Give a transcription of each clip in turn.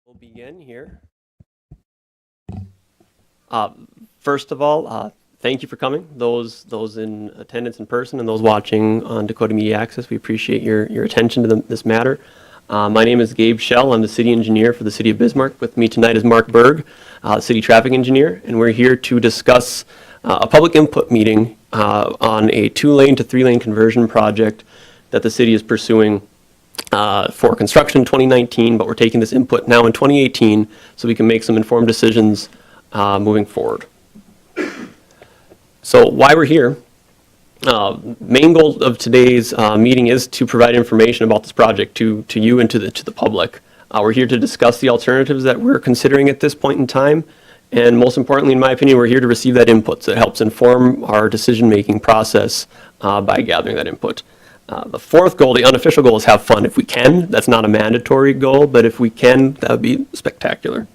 We'll begin here. First of all, thank you for coming. Those in attendance in person and those watching on Dakota Media Access, we appreciate your attention to this matter. My name is Gabe Schell. I'm the city engineer for the city of Bismarck. With me tonight is Mark Berg, city traffic engineer, and we're here to discuss a public input meeting on a 2-lane to 3-lane conversion project that the city is pursuing for construction in 2019, but we're taking this input now in 2018 so we can make some informed decisions moving forward. So why we're here, main goal of today's meeting is to provide information about this project to you and to the public. We're here to discuss the alternatives that we're considering at this point in time, and most importantly, in my opinion, we're here to receive that input that helps inform our decision-making process by gathering that input. The fourth goal, the unofficial goal, is have fun if we can. That's not a mandatory goal, but if we can, that would be spectacular.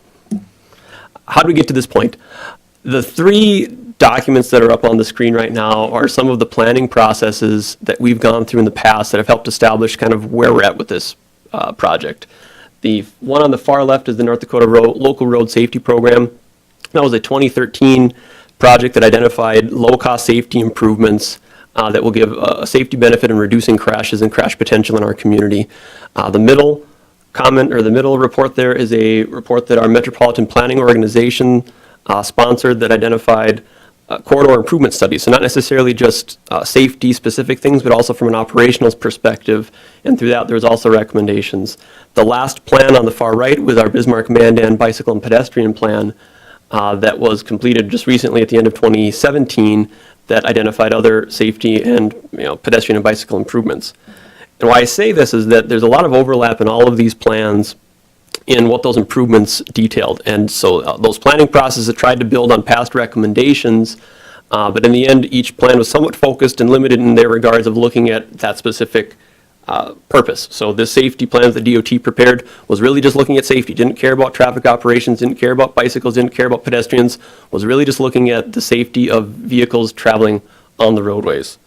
How do we get to this point? The 3 documents that are up on the screen right now are some of the planning processes that we've gone through in the past that have helped establish kind of where we're at with this project. The one on the far left is the North Dakota Local Road Safety Program. That was a 2013 project that identified low-cost safety improvements that will give a safety benefit in reducing crashes and crash potential in our community. The middle comment, or the middle report there, is a report that our Metropolitan Planning Organization sponsored that identified corridor improvement studies. So not necessarily just safety-specific things, but also from an operational perspective. And through that, there's also recommendations. The last plan on the far right was our Bismarck-Mandan Bicycle and Pedestrian Plan that was completed just recently at the end of 2017 that identified other safety and pedestrian and bicycle improvements. And why I say this is that there's a lot of overlap in all of these plans in what those improvements detailed. And so those planning processes tried to build on past recommendations, but in the end, each plan was somewhat focused and limited in their regards of looking at that specific purpose. So this safety plan that DOT prepared was really just looking at safety, didn't care about traffic operations, didn't care about bicycles, didn't care about pedestrians, was really just looking at the safety of vehicles traveling on the roadways.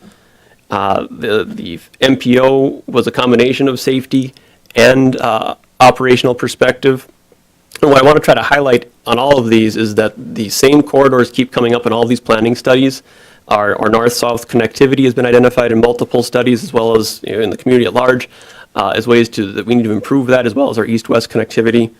The MPO was a combination of safety and operational perspective. And what I want to try to highlight on all of these is that the same corridors keep coming up in all these planning studies. Our north-south connectivity has been identified in multiple studies, as well as in the community at large, as ways that we need to improve that, as well as our east-west connectivity.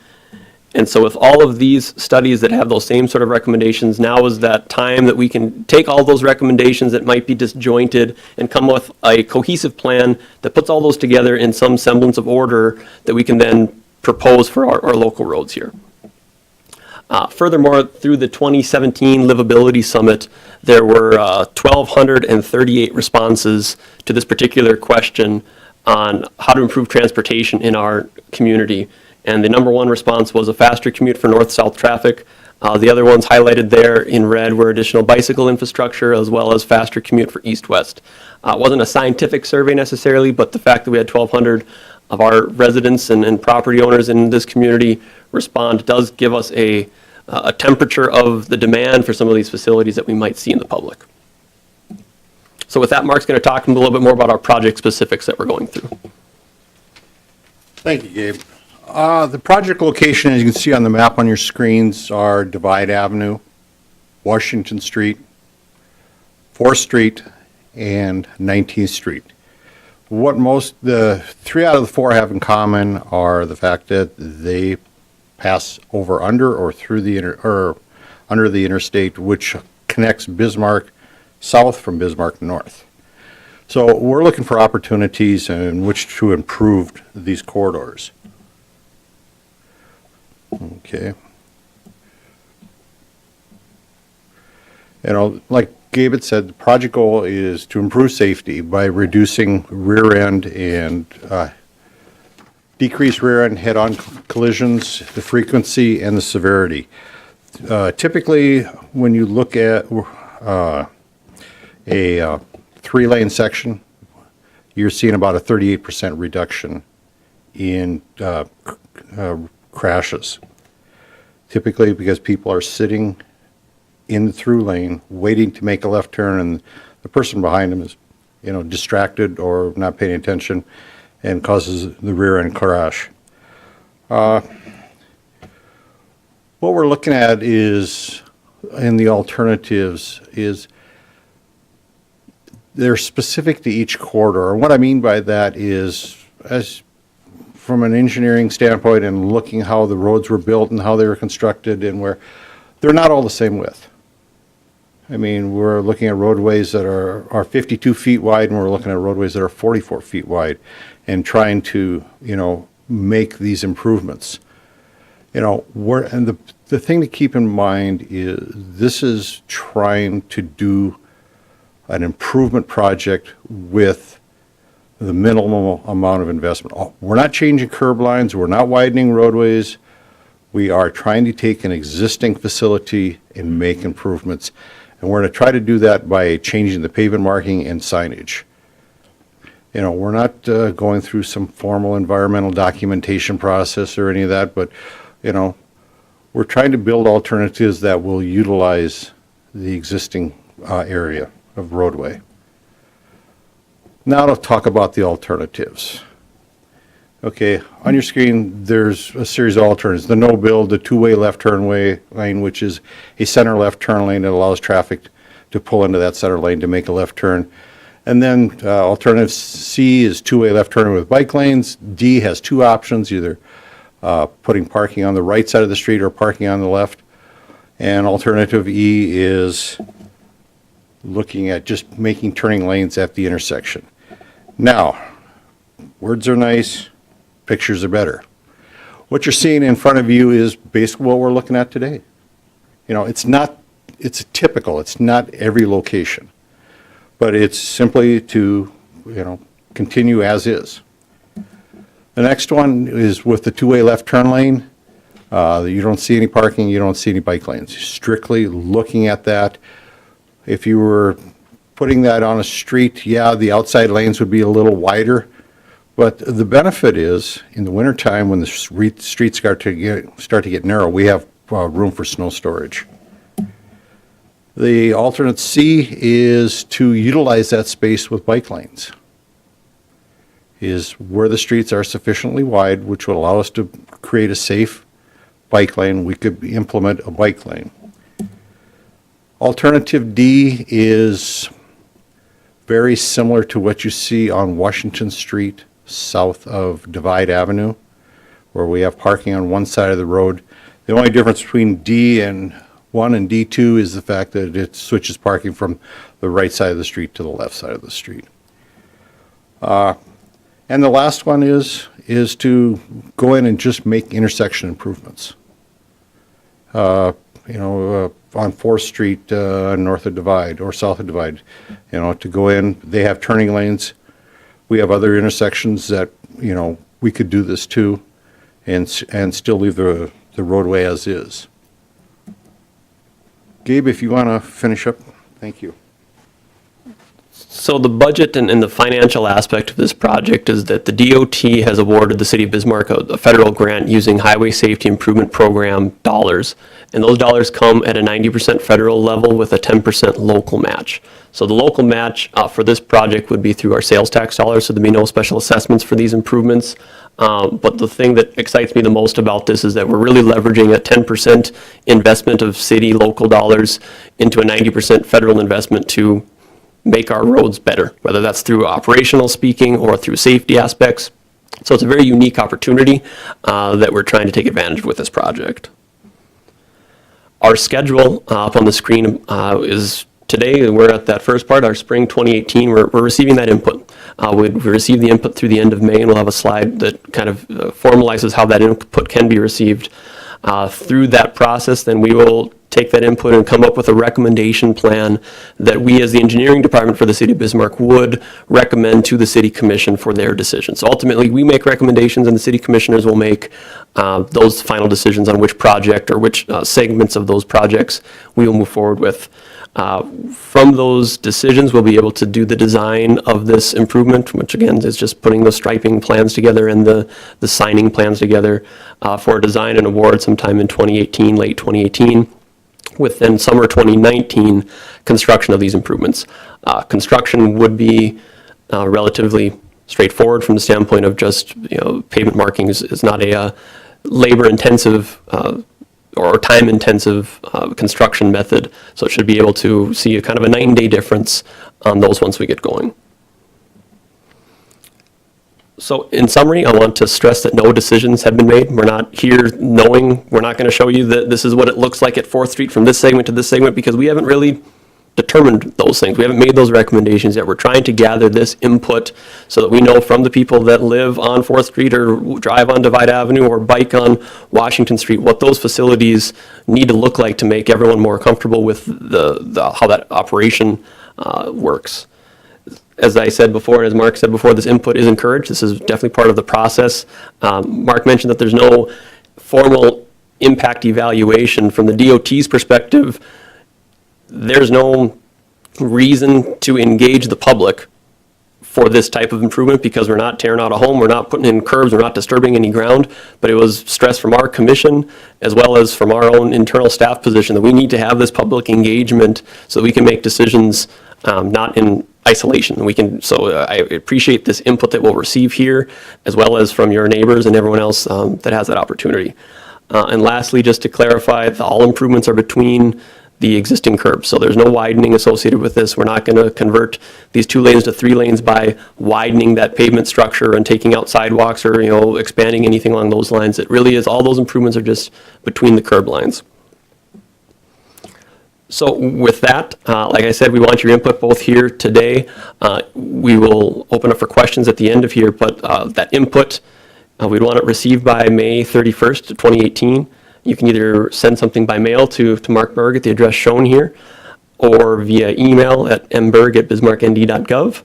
And so with all of these studies that have those same sort of recommendations, now is that time that we can take all those recommendations that might be disjointed and come with a cohesive plan that puts all those together in some semblance of order that we can then propose for our local roads here. Furthermore, through the 2017 Livability Summit, there were 1,238 responses to this particular question on how to improve transportation in our community. And the number 1 response was a faster commute for north-south traffic. The other ones highlighted there in red were additional bicycle infrastructure, as well as faster commute for east-west. It wasn't a scientific survey necessarily, but the fact that we had 1,200 of our residents and property owners in this community respond does give us a temperature of the demand for some of these facilities that we might see in the public. So with that, Mark's going to talk a little bit more about our project specifics that we're going through. Thank you, Gabe. The project location, as you can see on the map on your screens, are Divide Avenue, Washington Street, 4th Street, and 19th Street. What the 3 out of the 4 have in common are the fact that they pass over under or through the under the interstate, which connects Bismarck south from Bismarck north. So we're looking for opportunities in which to improve these corridors. Okay. Like Gabe had said, the project goal is to improve safety by reducing rear end and decrease rear end head-on collisions, the frequency and the severity. Typically, when you look at a 3-lane section, you're seeing about a 38% reduction in crashes. Typically because people are sitting in the through lane waiting to make a left turn, and the person behind them is distracted or not paying attention and causes the rear end crash. What we're looking at is, in the alternatives, is they're specific to each corridor. And what I mean by that is, as from an engineering standpoint and looking how the roads were built and how they were constructed and where, they're not all the same width. I mean, we're looking at roadways that are 52 feet wide, and we're looking at roadways that are 44 feet wide, and trying to, make these improvements. And the thing to keep in mind is this is trying to do an improvement project with the minimal amount of investment. We're not changing curb lines, we're not widening roadways. We are trying to take an existing facility and make improvements. And we're going to try to do that by changing the pavement marking and signage. We're not going through some formal environmental documentation process or any of that, but, we're trying to build alternatives that will utilize the existing area of roadway. Now to talk about the alternatives. Okay, on your screen, there's a series of alternatives. The no-build, the two-way left turn lane, which is a center left turn lane that allows traffic to pull into that center lane to make a left turn. And then alternative C is two-way left turn with bike lanes. D has two options, either putting parking on the right side of the street or parking on the left. And alternative E is looking at just making turning lanes at the intersection. Now, words are nice, pictures are better. What you're seeing in front of you is basically what we're looking at today. It's typical, it's not every location, but it's simply to, continue as is. The next one is with the two-way left turn lane. You don't see any parking, you don't see any bike lanes. Strictly looking at that. If you were putting that on a street, yeah, the outside lanes would be a little wider, but the benefit is, in the wintertime, when the streets start to get narrow, we have room for snow storage. The alternate C is to utilize that space with bike lanes. Is where the streets are sufficiently wide, which would allow us to create a safe bike lane, we could implement a bike lane. Alternative D is very similar to what you see on Washington Street, south of Divide Avenue, where we have parking on one side of the road. The only difference between D1 and D2 is the fact that it switches parking from the right side of the street to the left side of the street. And the last one is to go in and just make intersection improvements. On 4th Street north of Divide or south of Divide, to go in, they have turning lanes. We have other intersections that, we could do this too and still leave the roadway as is. Gabe, if you want to finish up, thank you. So the budget and the financial aspect of this project is that the DOT has awarded the city of Bismarck a federal grant using Highway Safety Improvement Program dollars. And those dollars come at a 90% federal level with a 10% local match. So the local match for this project would be through our sales tax dollars, so there'd be no special assessments for these improvements. But the thing that excites me the most about this is that we're really leveraging a 10% investment of city local dollars into a 90% federal investment to make our roads better, whether that's through operational speaking or through safety aspects. So it's a very unique opportunity that we're trying to take advantage of with this project. Our schedule up on the screen is today, we're at that first part, our spring 2018, we're receiving that input. We receive the input through the end of May, and we'll have a slide that kind of formalizes how that input can be received. Through that process, then we will take that input and come up with a recommendation plan that we as the engineering department for the city of Bismarck would recommend to the city commission for their decision. So ultimately, we make recommendations and the city commissioners will make those final decisions on which project or which segments of those projects we will move forward with. From those decisions, we'll be able to do the design of this improvement, which again is just putting the striping plans together and the signing plans together for design and award sometime in 2018, late 2018. With then summer 2019 construction of these improvements. Construction would be relatively straightforward from the standpoint of just, pavement markings is not a labor-intensive or time-intensive construction method. So it should be able to see a kind of a night and day difference on those once we get going. So in summary, I want to stress that no decisions have been made. We're not here knowing, we're not going to show you that this is what it looks like at 4th Street from this segment to this segment, because we haven't really determined those things. We haven't made those recommendations yet. We're trying to gather this input so that we know from the people that live on 4th Street or drive on Divide Avenue or bike on Washington Street what those facilities need to look like to make everyone more comfortable with how that operation works. As I said before, and as Mark said before, this input is encouraged. This is definitely part of the process. Mark mentioned that there's no formal impact evaluation from the DOT's perspective. There's no reason to engage the public for this type of improvement because we're not tearing out a home, we're not putting in curbs, we're not disturbing any ground, but it was stressed from our commission as well as from our own internal staff position that we need to have this public engagement so that we can make decisions not in isolation. I appreciate this input that we'll receive here as well as from your neighbors and everyone else that has that opportunity. And lastly, just to clarify, all improvements are between the existing curbs. So there's no widening associated with this. We're not going to convert these 2 lanes to 3 lanes by widening that pavement structure and taking out sidewalks or, expanding anything along those lines. It really is, all those improvements are just between the curb lines. So with that, like I said, we want your input both here today. We will open up for questions at the end of here, but that input, we'd want it received by May 31st, 2018. You can either send something by mail to Mark Berg at the address shown here, or via email at mberg@bismarcknd.gov,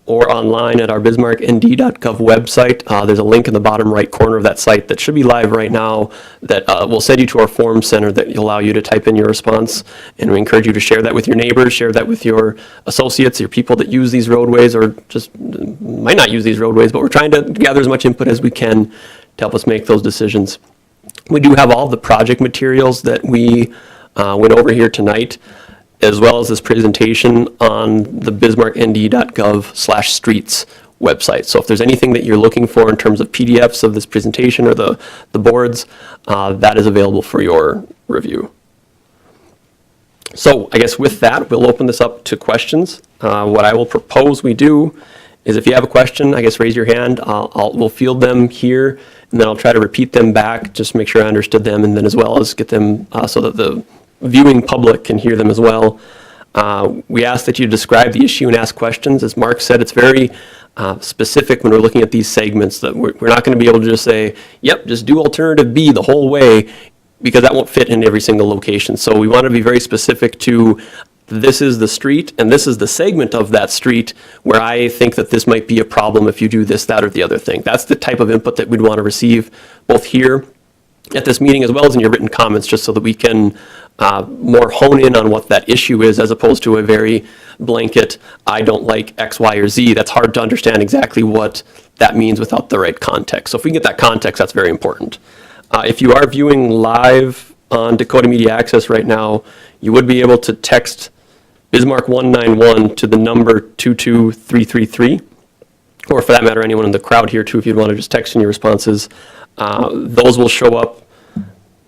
or online at our bismarcknd.gov website. There's a link in the bottom right corner of that site that should be live right now that will send you to our form center that will allow you to type in your response. And we encourage you to share that with your neighbors, share that with your associates, your people that use these roadways or just might not use these roadways, but we're trying to gather as much input as we can to help us make those decisions. We do have all the project materials that we went over here tonight, as well as this presentation on the bismarcknd.gov/streets website. So if there's anything that you're looking for in terms of PDFs of this presentation or the boards, that is available for your review. So I guess with that, we'll open this up to questions. What I will propose we do is if you have a question, I guess raise your hand. We'll field them here, and then I'll try to repeat them back, just to make sure I understood them, and then as well as get them so that the viewing public can hear them as well. We ask that you describe the issue and ask questions. As Mark said, it's very specific when we're looking at these segments that we're not going to be able to just say, yep, just do alternative B the whole way, because that won't fit in every single location. So we want to be very specific to this is the street and this is the segment of that street where I think that this might be a problem if you do this, that, or the other thing. That's the type of input that we'd want to receive both here at this meeting as well as in your written comments, just so that we can more hone in on what that issue is as opposed to a very blanket, I don't like X, Y, or Z. That's hard to understand exactly what that means without the right context. So if we can get that context, that's very important. If you are viewing live on Dakota Media Access right now, you would be able to text Bismarck 191 to the number 22333, or for that matter, anyone in the crowd here too, if you'd want to just text in your responses. Those will show up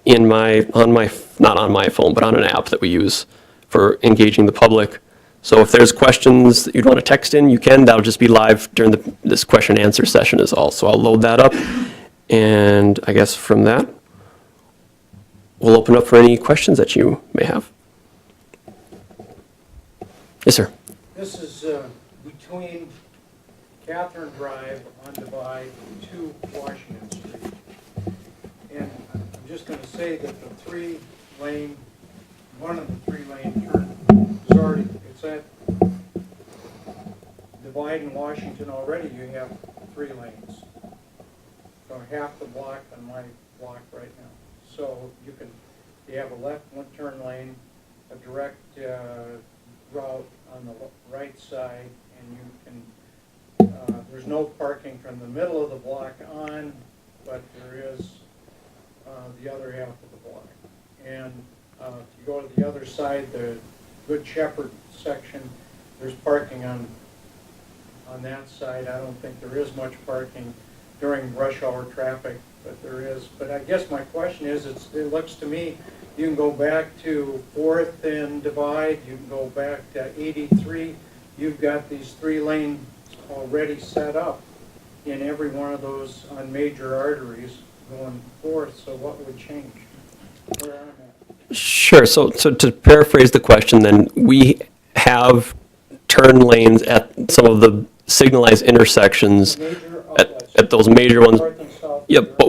not on my phone, but on an app that we use for engaging the public. So if there's questions that you'd want to text in, you can. That'll just be live during this question and answer session is all. So I'll load that up, and I guess from that, we'll open up for any questions that you may have. Yes, sir. This is between Catherine Drive on Divide to Washington Street. And I'm just going to say that one of the 3-lane turn is it's at Divide in Washington already, you have 3 lanes. So half the block on my block right now. So you have a left turn lane, a direct route on the right side, and you can, there's no parking from the middle of the block on, but there is the other half of the block. And if you go to the other side, the Good Shepherd section, there's parking on that side. I don't think there is much parking during rush hour traffic, but there is. But I guess my question is, it looks to me, you can go back to 4th and Divide, you can go back to 83. You've got these 3 lanes already set up in every one of those on major arteries going forth, so what would change? Where I'm at. Sure. So to paraphrase the question, then we have turn lanes at some of the signalized intersections Major at outlets, those major ones. north and south. Yep.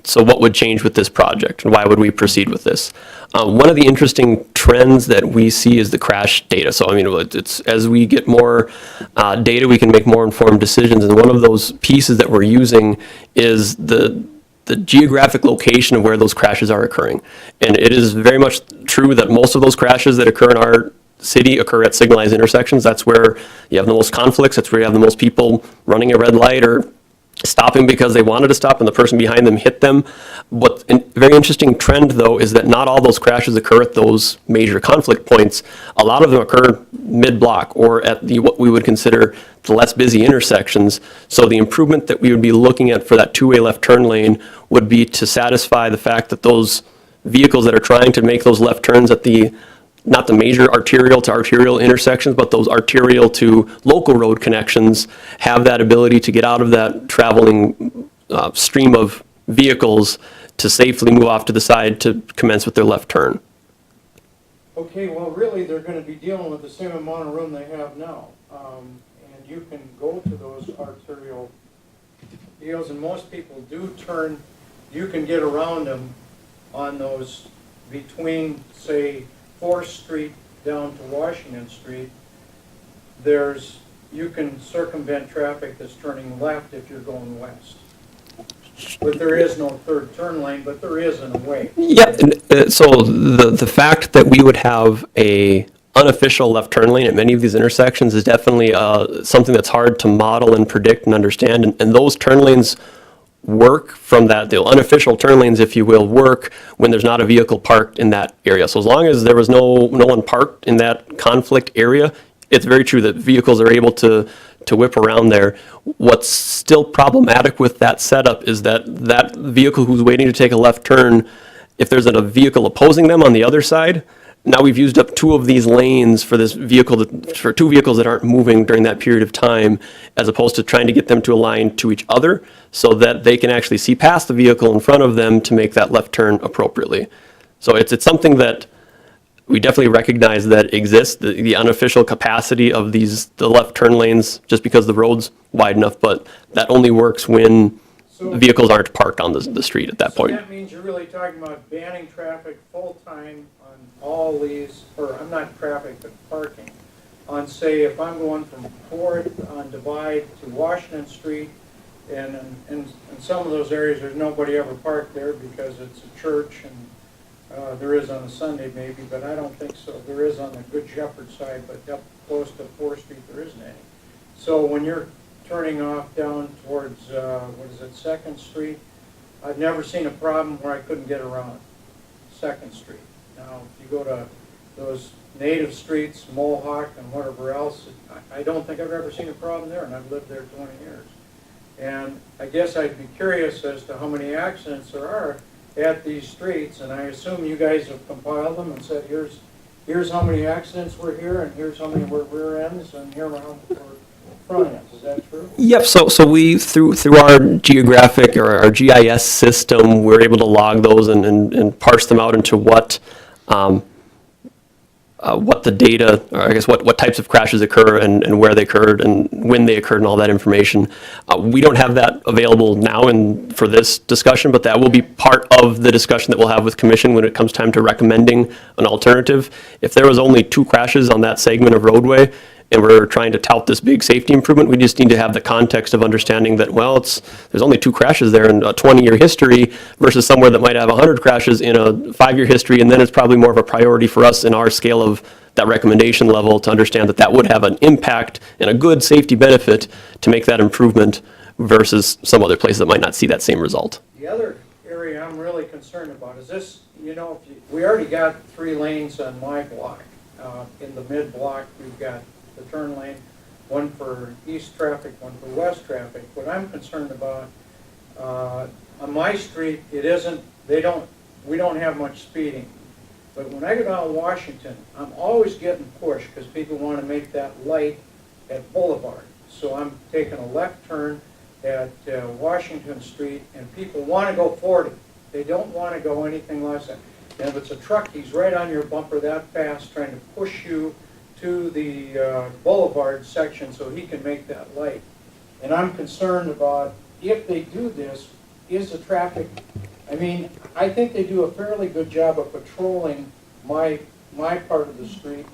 So what would change with this project, and why would we proceed with this? One of the interesting trends that we see is the crash data. So I mean, it's as we get more data, we can make more informed decisions. And one of those pieces that we're using is the geographic location of where those crashes are occurring. And it is very much true that most of those crashes that occur in our city occur at signalized intersections. That's where you have the most conflicts. That's where you have the most people running a red light or stopping because they wanted to stop and the person behind them hit them. But a very interesting trend, though, is that not all those crashes occur at those major conflict points. A lot of them occur mid-block or at what we would consider the less busy intersections. So the improvement that we would be looking at for that two-way left turn lane would be to satisfy the fact that those vehicles that are trying to make those left turns at not the major arterial to arterial intersections, but those arterial to local road connections have that ability to get out of that traveling stream of vehicles to safely move off to the side to commence with their left turn. Okay, well, really, they're going to be dealing with the same amount of room they have now. And you can go to those arterial deals, and most people do turn, you can get around them on those between, say, 4th Street down to Washington Street. You can circumvent traffic that's turning left if you're going west. But there is no third turn lane, but there is in a way. Yeah, so the fact that we would have a unofficial left turn lane at many of these intersections is definitely something that's hard to model and predict and understand. And those turn lanes work from that, the unofficial turn lanes, if you will, work when there's not a vehicle parked in that area. So as long as there was no one parked in that conflict area, it's very true that vehicles are able to whip around there. What's still problematic with that setup is that vehicle who's waiting to take a left turn, if there's a vehicle opposing them on the other side, now we've used up 2 of these lanes for this vehicle, for 2 vehicles that aren't moving during that period of time, as opposed to trying to get them to align to each other so that they can actually see past the vehicle in front of them to make that left turn appropriately. So it's something that we definitely recognize that exists, the unofficial capacity of the left turn lanes, just because the road's wide enough, but that only works when vehicles aren't parked on the street at that point. So that means you're really talking about banning traffic full-time on all these, or I'm not traffic, but parking, on, say, if I'm going from 4th on Divide to Washington Street, and in some of those areas, there's nobody ever parked there because it's a church, and there is on a Sunday maybe, but I don't think so. There is on the Good Shepherd side, but up close to 4th Street, there isn't any. So when you're turning off down towards, 2nd Street, I've never seen a problem where I couldn't get around 2nd Street. Now, if you go to those native streets, Mohawk and whatever else, I don't think I've ever seen a problem there, and I've lived there 20 years. And I guess I'd be curious as to how many accidents there are at these streets, and I assume you guys have compiled them and said, here's how many accidents were here, and here's how many were rear ends, and here are how many were front ends. Is that true? Yep. So we through our geographic or our GIS system, we're able to log those and parse them out into what the data, or I guess what types of crashes occur and where they occurred and when they occurred and all that information. We don't have that available now for this discussion, but that will be part of the discussion that we'll have with Commission when it comes time to recommending an alternative. If there was only 2 crashes on that segment of roadway, and we're trying to tout this big safety improvement, we just need to have the context of understanding that, well, there's only 2 crashes there in a 20-year history versus somewhere that might have 100 crashes in a 5-year history, and then it's probably more of a priority for us in our scale of that recommendation level to understand that would have an impact and a good safety benefit to make that improvement versus some other place that might not see that same result. The other area I'm really concerned about is this, we already got 3 lanes on my block. In the mid-block, we've got the turn lane, one for east traffic, one for west traffic. What I'm concerned about On my street, it isn't, we don't have much speeding. But when I go down Washington, I'm always getting pushed because people want to make that light at Boulevard. So I'm taking a left turn at Washington Street, and people want to go 40. They don't want to go anything less than. And if it's a truck, he's right on your bumper that fast, trying to push you to the Boulevard section so he can make that light. And I'm concerned about, if they do this, is the traffic, I mean, I think they do a fairly good job of patrolling my part of the street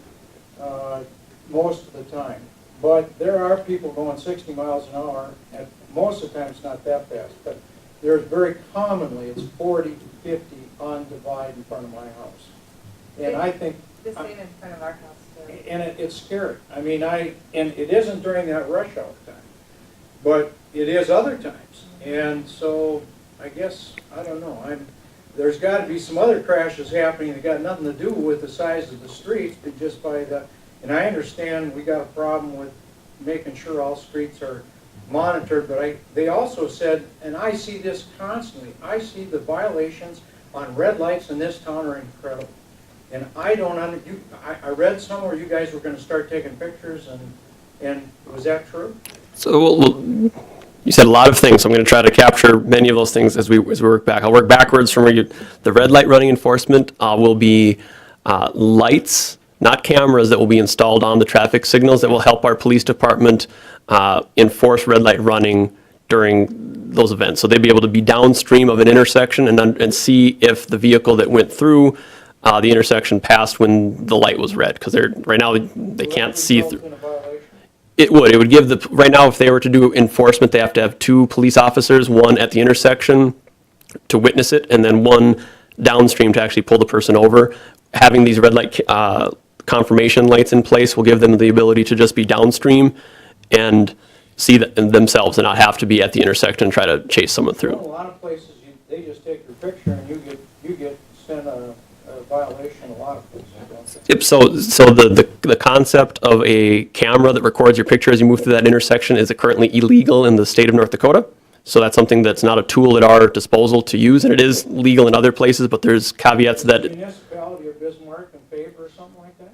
most of the time. But there are people going 60 miles an hour, and most of the time it's not that fast. But there's very commonly, it's 40, 50 on Divide in front of my house. And I think... The same in front of our house, too. And it's scary. I mean, and it isn't during that rush hour time, but it is other times. And so, I guess, I don't know, there's got to be some other crashes happening that got nothing to do with the size of the streets, but just by the, and I understand we got a problem with making sure all streets are monitored, but they also said, and I see this constantly, I see the violations on red lights in this town are incredible. And I don't I read somewhere you guys were going to start taking pictures, and was that true? So you said a lot of things, so I'm going to try to capture many of those things as we work back. I'll work backwards from where the red light running enforcement will be lights, not cameras, that will be installed on the traffic signals that will help our police department enforce red light running during those events. So they'd be able to be downstream of an intersection and see if the vehicle that went through the intersection passed when the light was red, because right now they can't see through. It would give right now, if they were to do enforcement, they have to have 2 police officers, one at the intersection to witness it, and then one downstream to actually pull the person over. Having these red light confirmation lights in place will give them the ability to just be downstream and see themselves and not have to be at the intersection and try to chase someone through. Well, a lot of places, they just take your picture and you get sent a violation a lot of places, don't they? Yep, so the concept of a camera that records your picture as you move through that intersection is currently illegal in the state of North Dakota. So that's something that's not a tool at our disposal to use, and it is legal in other places, but there's caveats Is the that municipality of Bismarck in favor or something like that?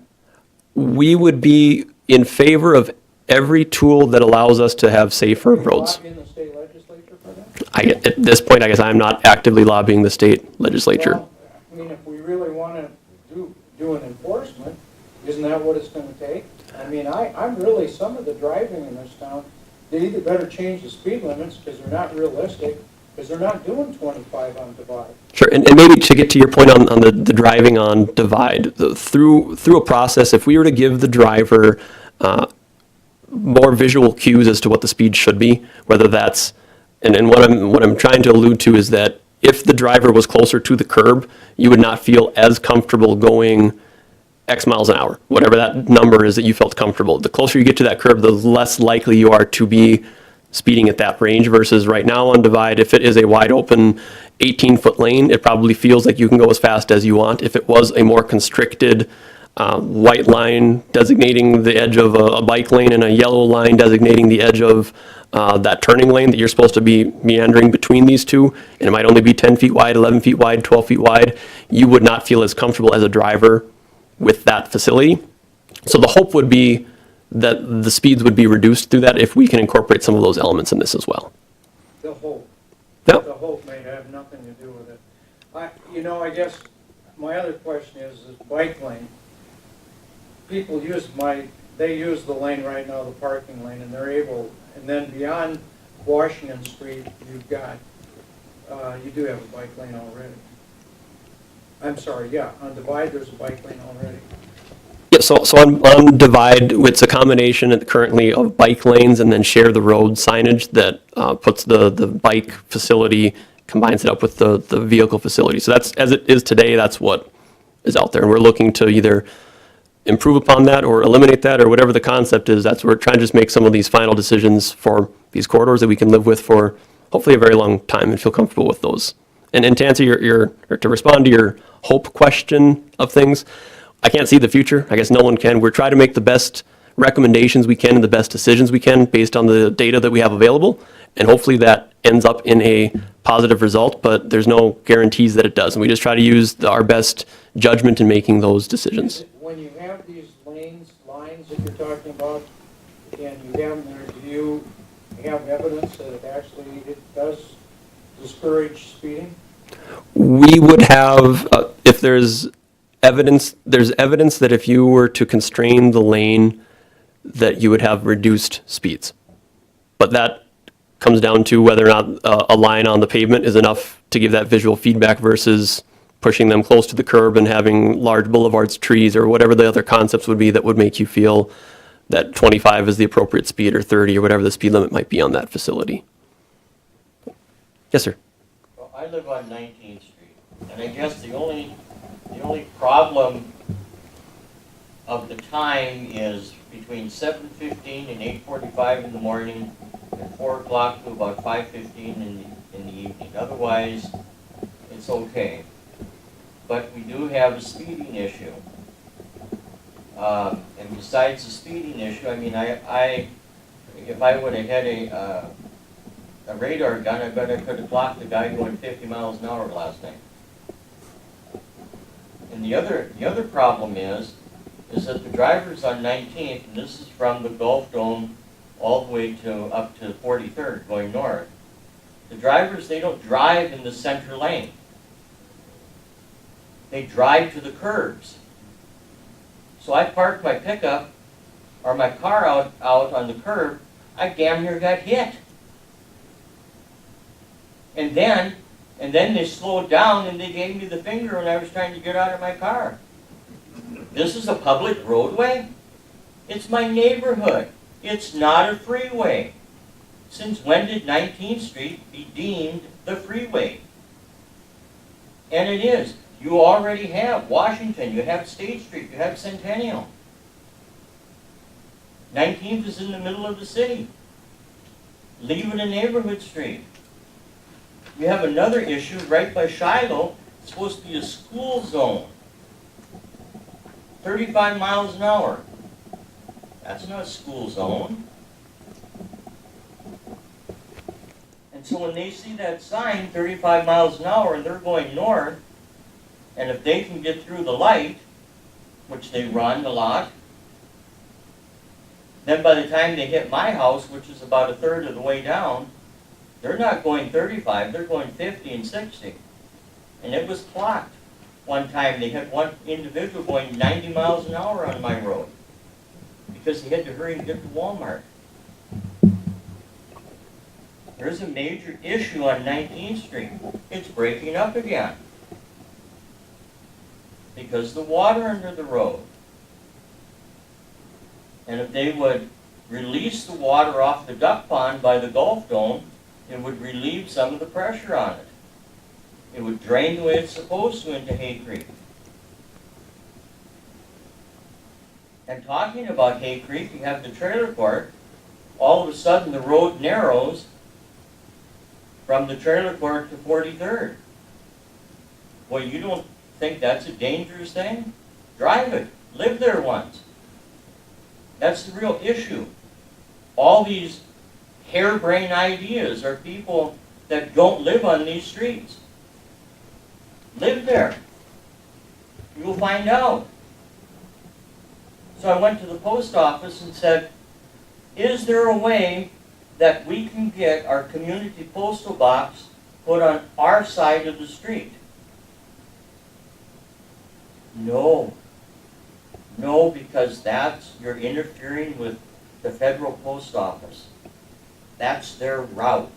we would be in favor of every tool that allows us to have safer roads. Lobbying the state legislature for that? At this point, I guess I'm not actively lobbying the state legislature. Well, I mean, if we really want to do an enforcement, isn't that what it's going to take? I mean, I'm really, some of the driving in this town, they either better change the speed limits because they're not realistic, because they're not doing 25 on Divide. Sure, and maybe to get to your point on the driving on Divide, through a process, if we were to give the driver more visual cues as to what the speed should be, whether that's, and what I'm trying to allude to is that if the driver was closer to the curb, you would not feel as comfortable going X miles an hour, whatever that number is that you felt comfortable. The closer you get to that curb, the less likely you are to be speeding at that range, versus right now on Divide, if it is a wide open 18-foot lane, it probably feels like you can go as fast as you want. If it was a more constricted white line designating the edge of a bike lane and a yellow line designating the edge of that turning lane that you're supposed to be meandering between these two, and it might only be 10 feet wide, 11 feet wide, 12 feet wide, you would not feel as comfortable as a driver with that facility. So the hope would be that the speeds would be reduced through that if we can incorporate some of those elements in this as well. The hope. Yep. The hope may have nothing to do with it. I guess my other question is this bike lane. People use they use the lane right now, the parking lane, and they're able, and then beyond Washington Street, you've got, you do have a bike lane already. I'm sorry, yeah, on Divide, there's a bike lane already. Yeah, so on Divide, it's a combination currently of bike lanes and then share the road signage that puts the bike facility, combines it up with the vehicle facility. So that's, as it is today, that's what is out there. And we're looking to either improve upon that or eliminate that, or whatever the concept is. That's where we're trying to just make some of these final decisions for these corridors that we can live with for hopefully a very long time and feel comfortable with those. And to answer or to respond to your hope question of things, I can't see the future. I guess no one can. We're trying to make the best recommendations we can and the best decisions we can based on the data that we have available. And hopefully that ends up in a positive result, but there's no guarantees that it does. And we just try to use our best judgment in making those decisions. When you have these lines that you're talking about, and you have them there, do you have evidence that it does discourage speeding? We would have, if there's evidence that if you were to constrain the lane, that you would have reduced speeds. But that comes down to whether or not a line on the pavement is enough to give that visual feedback versus pushing them close to the curb and having large boulevards, trees, or whatever the other concepts would be that would make you feel that 25 is the appropriate speed, or 30, or whatever the speed limit might be on that facility. Yes, sir. Well, I live on 19th Street, and I guess the only problem of the time is between 7:15 and 8:45 in the morning, and 4 o'clock to about 5:15 in the evening. Otherwise, it's okay. But we do have a speeding issue. And besides the speeding issue, I mean, if I would have had a radar gun, I bet I could have clocked the guy going 50 miles an hour last night. And the other problem is that the drivers on 19th, and this is from the Gulf Dome all the way up to 43rd going north, the drivers, they don't drive in the center lane. They drive to the curbs. So I parked my pickup or my car out on the curb, I damn near got hit. And then they slowed down and they gave me the finger when I was trying to get out of my car. This is a public roadway? It's my neighborhood. It's not a freeway. Since when did 19th Street be deemed the freeway? And it is. You already have Washington, you have State Street, you have Centennial. 19th is in the middle of the city. Leave it a neighborhood street. You have another issue right by Shiloh. It's supposed to be a school zone. 35 miles an hour. That's not a school zone. And so when they see that sign, 35 miles an hour, and they're going north, and if they can get through the light, which they run a lot, then by the time they hit my house, which is about a third of the way down, they're not going 35, they're going 50 and 60. And it was clocked. One time they had one individual going 90 miles an hour on my road because he had to hurry and get to Walmart. There's a major issue on 19th Street. It's breaking up again because the water under the road. And if they would release the water off the duck pond by the Gulf Dome, it would relieve some of the pressure on it. It would drain the way it's supposed to into Hay Creek. And talking about Hay Creek, you have the trailer court. All of a sudden the road narrows from the trailer court to 43rd. Well, you don't think that's a dangerous thing? Drive it. Live there once. That's the real issue. All these harebrained ideas are people that don't live on these streets. Live there. You will find out. So I went to the post office and said, is there a way that we can get our community postal box put on our side of the street? No. No, because you're interfering with the federal post office. That's their route.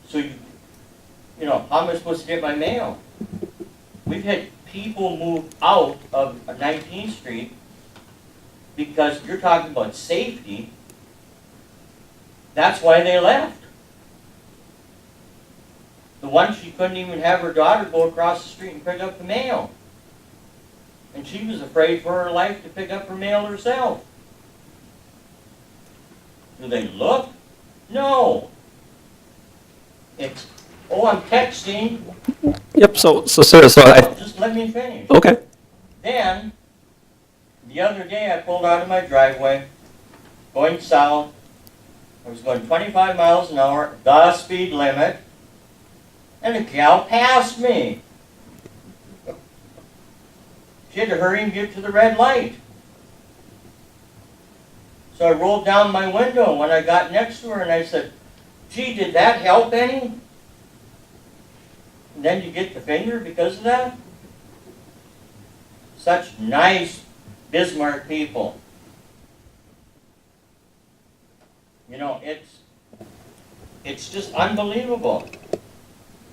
So you know, how am I supposed to get my mail? We've had people move out of 19th Street because you're talking about safety. That's why they left. The one, she couldn't even have her daughter go across the street and pick up the mail. And she was afraid for her life to pick up her mail herself. Do they look? No. It's, oh, I'm texting. Yep, so sir, Just let me finish. okay. Then, the other day I pulled out of my driveway, going south, I was going 25 miles an hour, the speed limit, and a gal passed me. She had to hurry and get to the red light. So I rolled down my window when I got next to her and I said, gee, did that help any? And then you get the finger because of that? Such nice Bismarck people. You know, it's just unbelievable.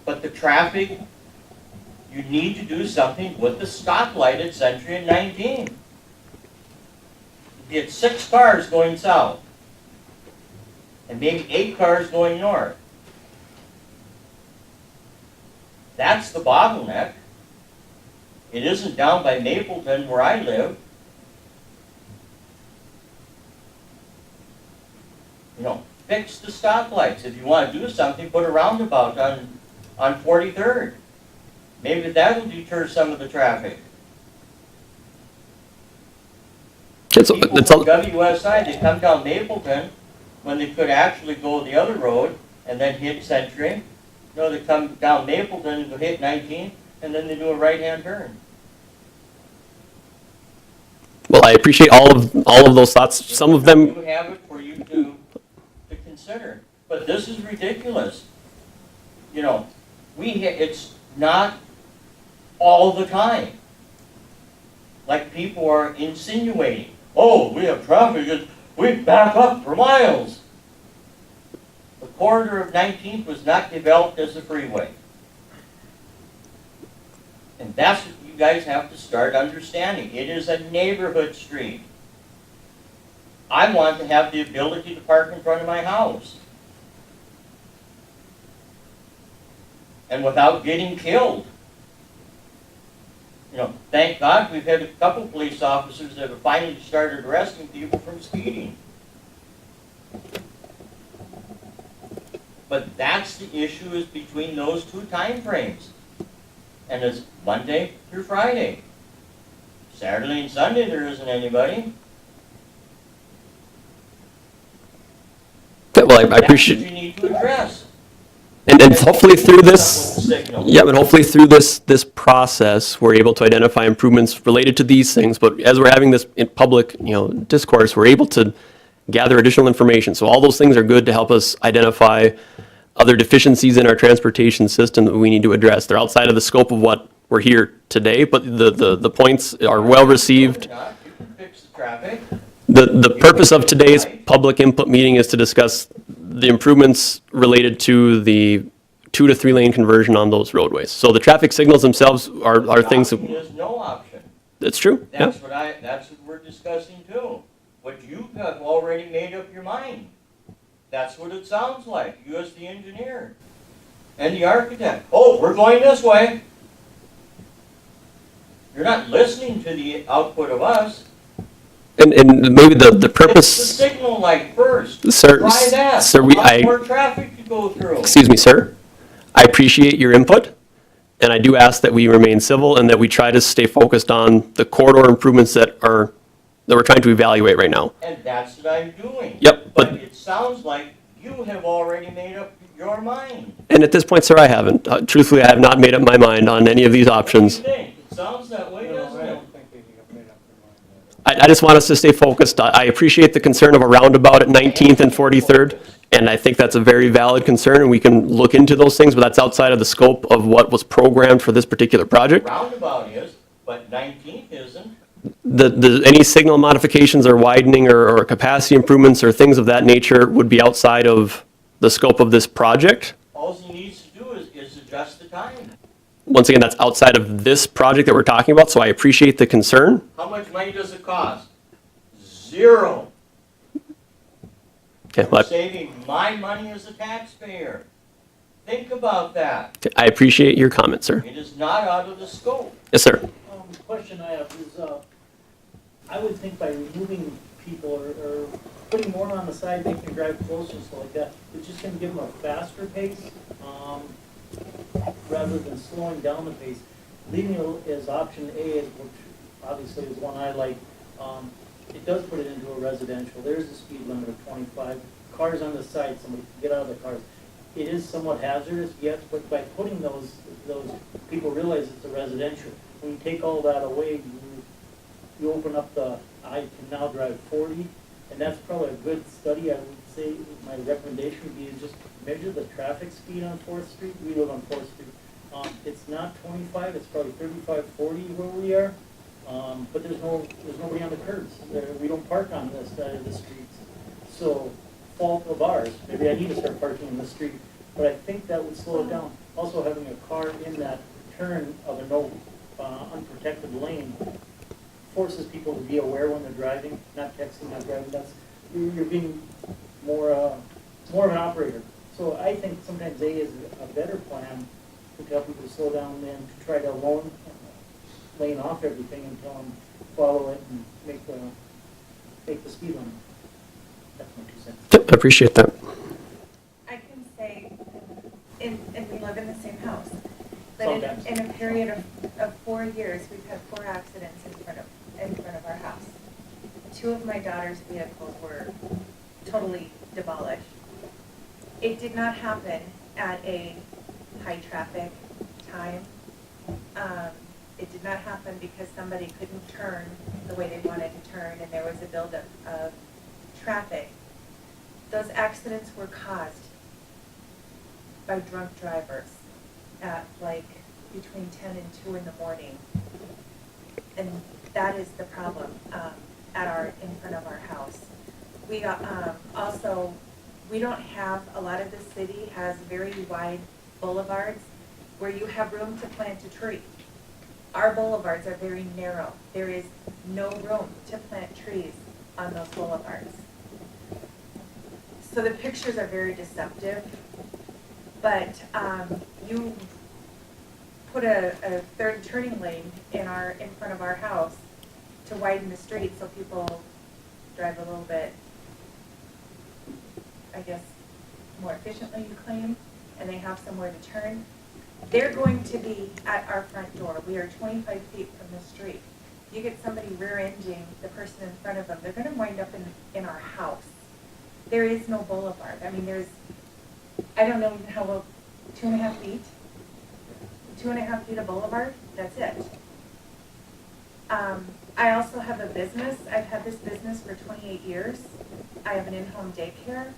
But the traffic, you need to do something with the stoplight at Century and 19. You get 6 cars going south, and maybe 8 cars going north. That's the bottleneck. It isn't down by Mapleton where I live. You know, fix the stoplights. If you want to do something, put a roundabout on 43rd. Maybe that will deter some of the traffic. People from WSI, they come down Mapleton when they could actually go the other road and then hit Century. No, they come down Mapleton and go hit 19, and then they do a right-hand turn. Well, I appreciate all of those thoughts. Some of them, You have it for you to consider. But this is ridiculous. You know, it's not all the time. Like people are insinuating, oh, we have traffic, we back up for miles. The corridor of 19th was not developed as a freeway. And that's what you guys have to start understanding. It is a neighborhood street. I want to have the ability to park in front of my house. And without getting killed. You know, thank God we've had a couple police officers that have finally started arresting people from speeding. But that's the issue, is between those 2 time frames. And it's Monday through Friday. Saturday and Sunday there isn't anybody. well, I That's what appreciate, you need to address. and hopefully through this, Signal. yeah, but hopefully through this process, we're able to identify improvements related to these things. But as we're having this in public, discourse, we're able to gather additional information. So all those things are good to help us identify other deficiencies in our transportation system that we need to address. They're outside of the scope of what we're here today, but the points are well received. You can fix the traffic. The purpose of today's public input meeting is to discuss the improvements related to the 2 to 3 lane conversion on those roadways. So the traffic signals themselves are things that, Option is no option. that's true, yeah. That's what we're discussing too. But you have already made up your mind. That's what it sounds like, you as the engineer and the architect. Oh, we're going this way. You're not listening to the output of us. And maybe the It's the purpose, signal light first. sir, Try that. sir, Lots more traffic to go through. excuse me, sir, I appreciate your input, and I do ask that we remain civil and that we try to stay focused on the corridor improvements that we're trying to evaluate right now. And that's what I'm doing. Yep, But but- it sounds like you have already made up your mind. And at this point, sir, I haven't. Truthfully, I have not made up my mind on any of these options. What do you think? It sounds that way, No, doesn't I it? don't think they have made up their mind yet. I just want us to stay focused. I appreciate the concern of a roundabout at 19th and 43rd, and I think that's a very valid concern, and we can look into those things, but that's outside of the scope of what was programmed for this particular project. Roundabout is, but 19th isn't. Any signal modifications or widening or capacity improvements or things of that nature would be outside of the scope of this project. All he needs to do is adjust the time. Once again, that's outside of this project that we're talking about, so I appreciate the concern. How much money does it cost? 0. Okay, well, Saving my money as a taxpayer. Think about that. I appreciate your comment, sir. It is not out of the scope. Yes, sir. The question I have is, I would think by removing people or putting more on the side, they can drive closer and stuff like that, it's just gonna give them a faster pace, rather than slowing down the pace. Leaving it as option A, which obviously is one I like, it does put it into a residential. There's a speed limit of 25. cars on the side, somebody can get out of the cars. It is somewhat hazardous, yes, but by putting those, people realize it's a residential. When you take all that away, you open up I can now drive 40, and that's probably a good study. I would say my recommendation would be is just measure the traffic speed on 4th Street. We live on 4th Street. It's not 25, it's probably 35, 40 where we are. But there's nobody on the curbs. We don't park on this side of the streets. So, fault of ours. Maybe I need to start parking in the street. But I think that would slow it down. Also, having a car in that turn of a no unprotected lane forces people to be aware when they're driving, not texting, not driving. You're being more of an operator. So I think sometimes A is a better plan to tell people to slow down than to try to lane off everything and tell them follow it and make the speed limit. That's my 2 cents. Yep, I appreciate that. I can say, and we live in the same house, but Sometimes. in a period of 4 years, we've had 4 accidents in front of our house. 2 of my daughter's vehicles were totally demolished. It did not happen at a high traffic time. It did not happen because somebody couldn't turn the way they wanted to turn and there was a buildup of traffic. Those accidents were caused by drunk drivers at like between 10 and 2 in the morning. And that is the problem in front of our house. We also, we don't have, a lot of the city has very wide boulevards where you have room to plant a tree. Our boulevards are very narrow. There is no room to plant trees on those boulevards. So the pictures are very deceptive, but you put a 3rd turning lane in front of our house to widen the street so people drive a little bit, I guess, more efficiently, you claim, and they have somewhere to turn. They're going to be at our front door. We are 25 feet from the street. You get somebody rear-ending the person in front of them, they're going to wind up in our house. There is no boulevard. I mean, I don't know even how well, 2.5 feet? 2.5 feet of boulevard, that's it. I also have a business. I've had this business for 28 years. I have an in-home daycare.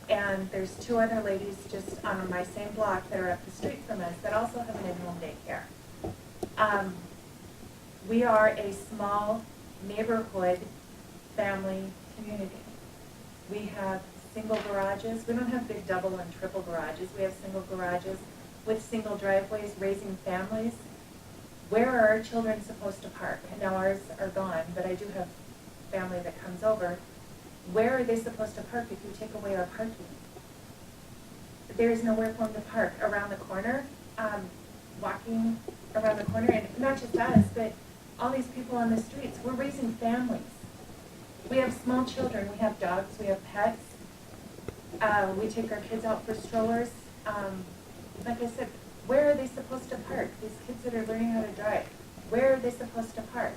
And there's 2 other ladies just on my same block that are up the street from us that also have an in-home daycare. We are a small neighborhood family community. We have single garages. We don't have big double and triple garages. We have single garages with single driveways, raising families. Where are our children supposed to park? Now ours are gone, but I do have family that comes over. Where are they supposed to park if you take away our parking? There is nowhere for them to park. Around the corner, walking around the corner, and not just us, but all these people on the streets. We're raising families. We have small children. We have dogs. We have pets. We take our kids out for strollers. Like I said, where are they supposed to park? These kids that are learning how to drive, where are they supposed to park?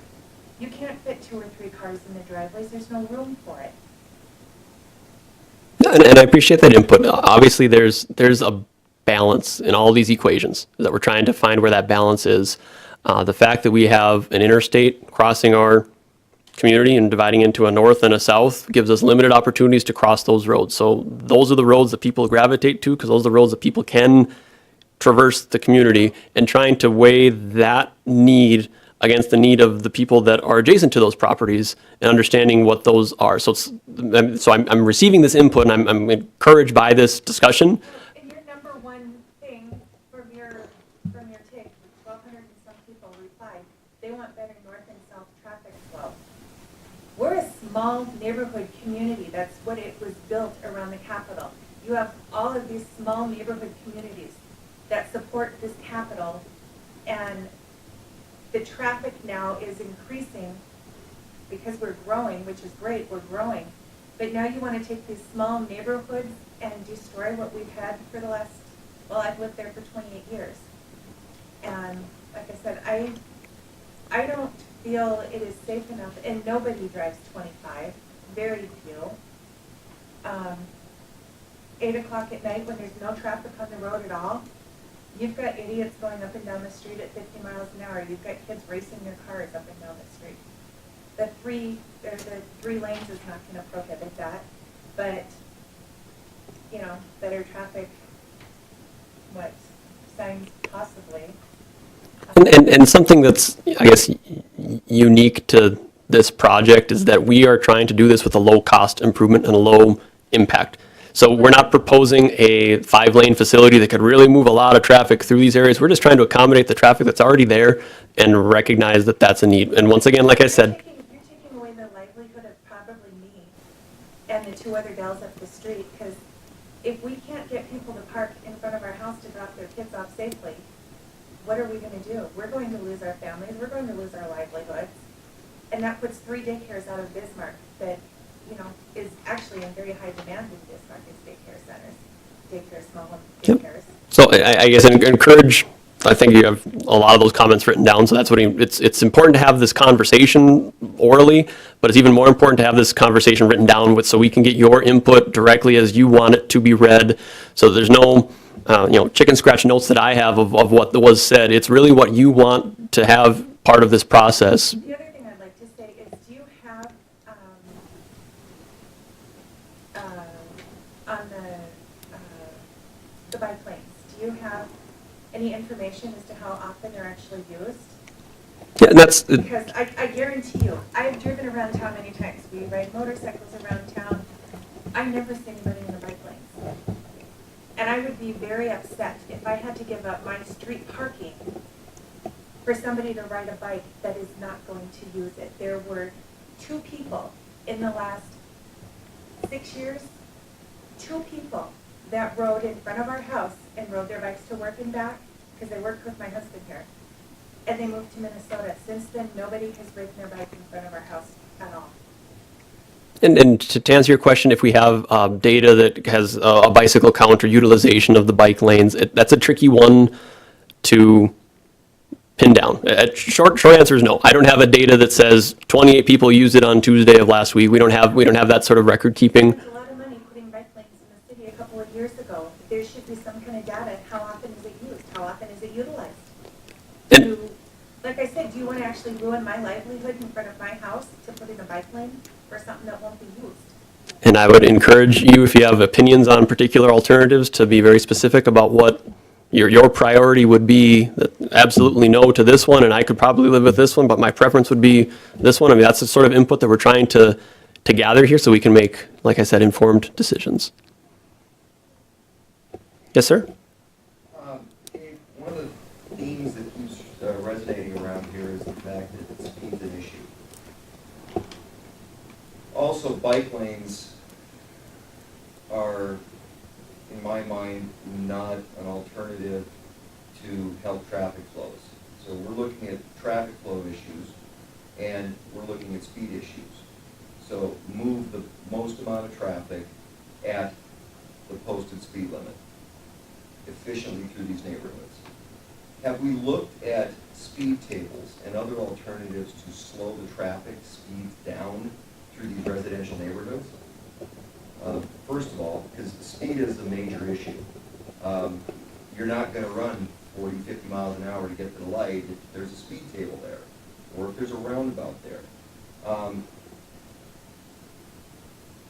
You can't fit 2 or 3 cars in the driveways. There's no room for it. And I appreciate that input. Obviously, there's a balance in all these equations that we're trying to find where that balance is. The fact that we have an interstate crossing our community and dividing into a north and a south gives us limited opportunities to cross those roads. So those are the roads that people gravitate to because those are the roads that people can traverse the community, and trying to weigh that need against the need of the people that are adjacent to those properties and understanding what those are. So I'm receiving this input and I'm encouraged by this discussion. And your number one thing from your take, 1,200 and some people replied, they want better north and south traffic flow. We're a small neighborhood community. That's what it was built around the Capitol. You have all of these small neighborhood communities that support this Capitol, and the traffic now is increasing because we're growing, which is great, we're growing. But now you want to take these small neighborhoods and destroy what we've had for the last, well, I've lived there for 28 years. And like I said, I don't feel it is safe enough, and nobody drives 25, very few. 8 o'clock at night when there's no traffic on the road at all, you've got idiots going up and down the street at 50 miles an hour. You've got kids racing their cars up and down the street. The three lanes is not going to prohibit that, but, you know, better traffic, signs possibly. And something that's, I guess, unique to this project is that we are trying to do this with a low-cost improvement and a low impact. So we're not proposing a 5-lane facility that could really move a lot of traffic through these areas. We're just trying to accommodate the traffic that's already there and recognize that that's a need. And once again, like I said, You're taking away the livelihood of probably me and the 2 other gals up the street, because if we can't get people to park in front of our house to drop their kids off safely, what are we going to do? We're going to lose our families, we're going to lose our livelihoods, and that puts 3 daycares out of Bismarck that, you know, is actually in very high demand in Bismarck is daycare centers, daycare, small Yep. daycares. so I guess encourage, I think you have a lot of those comments written down, so that's what it's important to have this conversation orally, but it's even more important to have this conversation written down with, so we can get your input directly as you want it to be read, so there's no, chicken scratch notes that I have of what was said. It's really what you want to have part of this process. The other thing I'd like to say is, do you have, on the bike lanes, do you have any information as to how often they're actually used? Yeah, and that's, Because I guarantee you, I've driven around town many times. We ride motorcycles around town. I never see anybody in the bike lanes. And I would be very upset if I had to give up my street parking for somebody to ride a bike that is not going to use it. There were 2 people in the last 6 years, 2 people that rode in front of our house and rode their bikes to work and back, because they worked with my husband here. And they moved to Minnesota. Since then, nobody has ridden their bike in front of our house at all. and to answer your question, if we have data that has a bicycle count or utilization of the bike lanes, that's a tricky one to pin down. Short answer is no. I don't have a data that says 28 people used it on Tuesday of last week. We don't have that sort of record keeping. There's a lot of money putting bike lanes in the city a couple of years ago. There should be some kind of data. How often is it used? How often is it utilized? And- Like I said, do you want to actually ruin my livelihood in front of my house to put in a bike lane for something that won't be used? And I would encourage you, if you have opinions on particular alternatives, to be very specific about what your priority would be. That absolutely no to this one, and I could probably live with this one, but my preference would be this one. I mean, that's the sort of input that we're trying to gather here so we can make, like I said, informed decisions. Yes, sir? Dave, one of the themes that keeps resonating around here is the fact that speed's an issue. Also, bike lanes are, in my mind, not an alternative to help traffic flows. So we're looking at traffic flow issues, and we're looking at speed issues. So move the most amount of traffic at the posted speed limit efficiently through these neighborhoods. Have we looked at speed tables and other alternatives to slow the traffic speeds down through these residential neighborhoods? First of all, because speed is a major issue. You're not going to run 40, 50 miles an hour to get to the light if there's a speed table there, or if there's a roundabout there.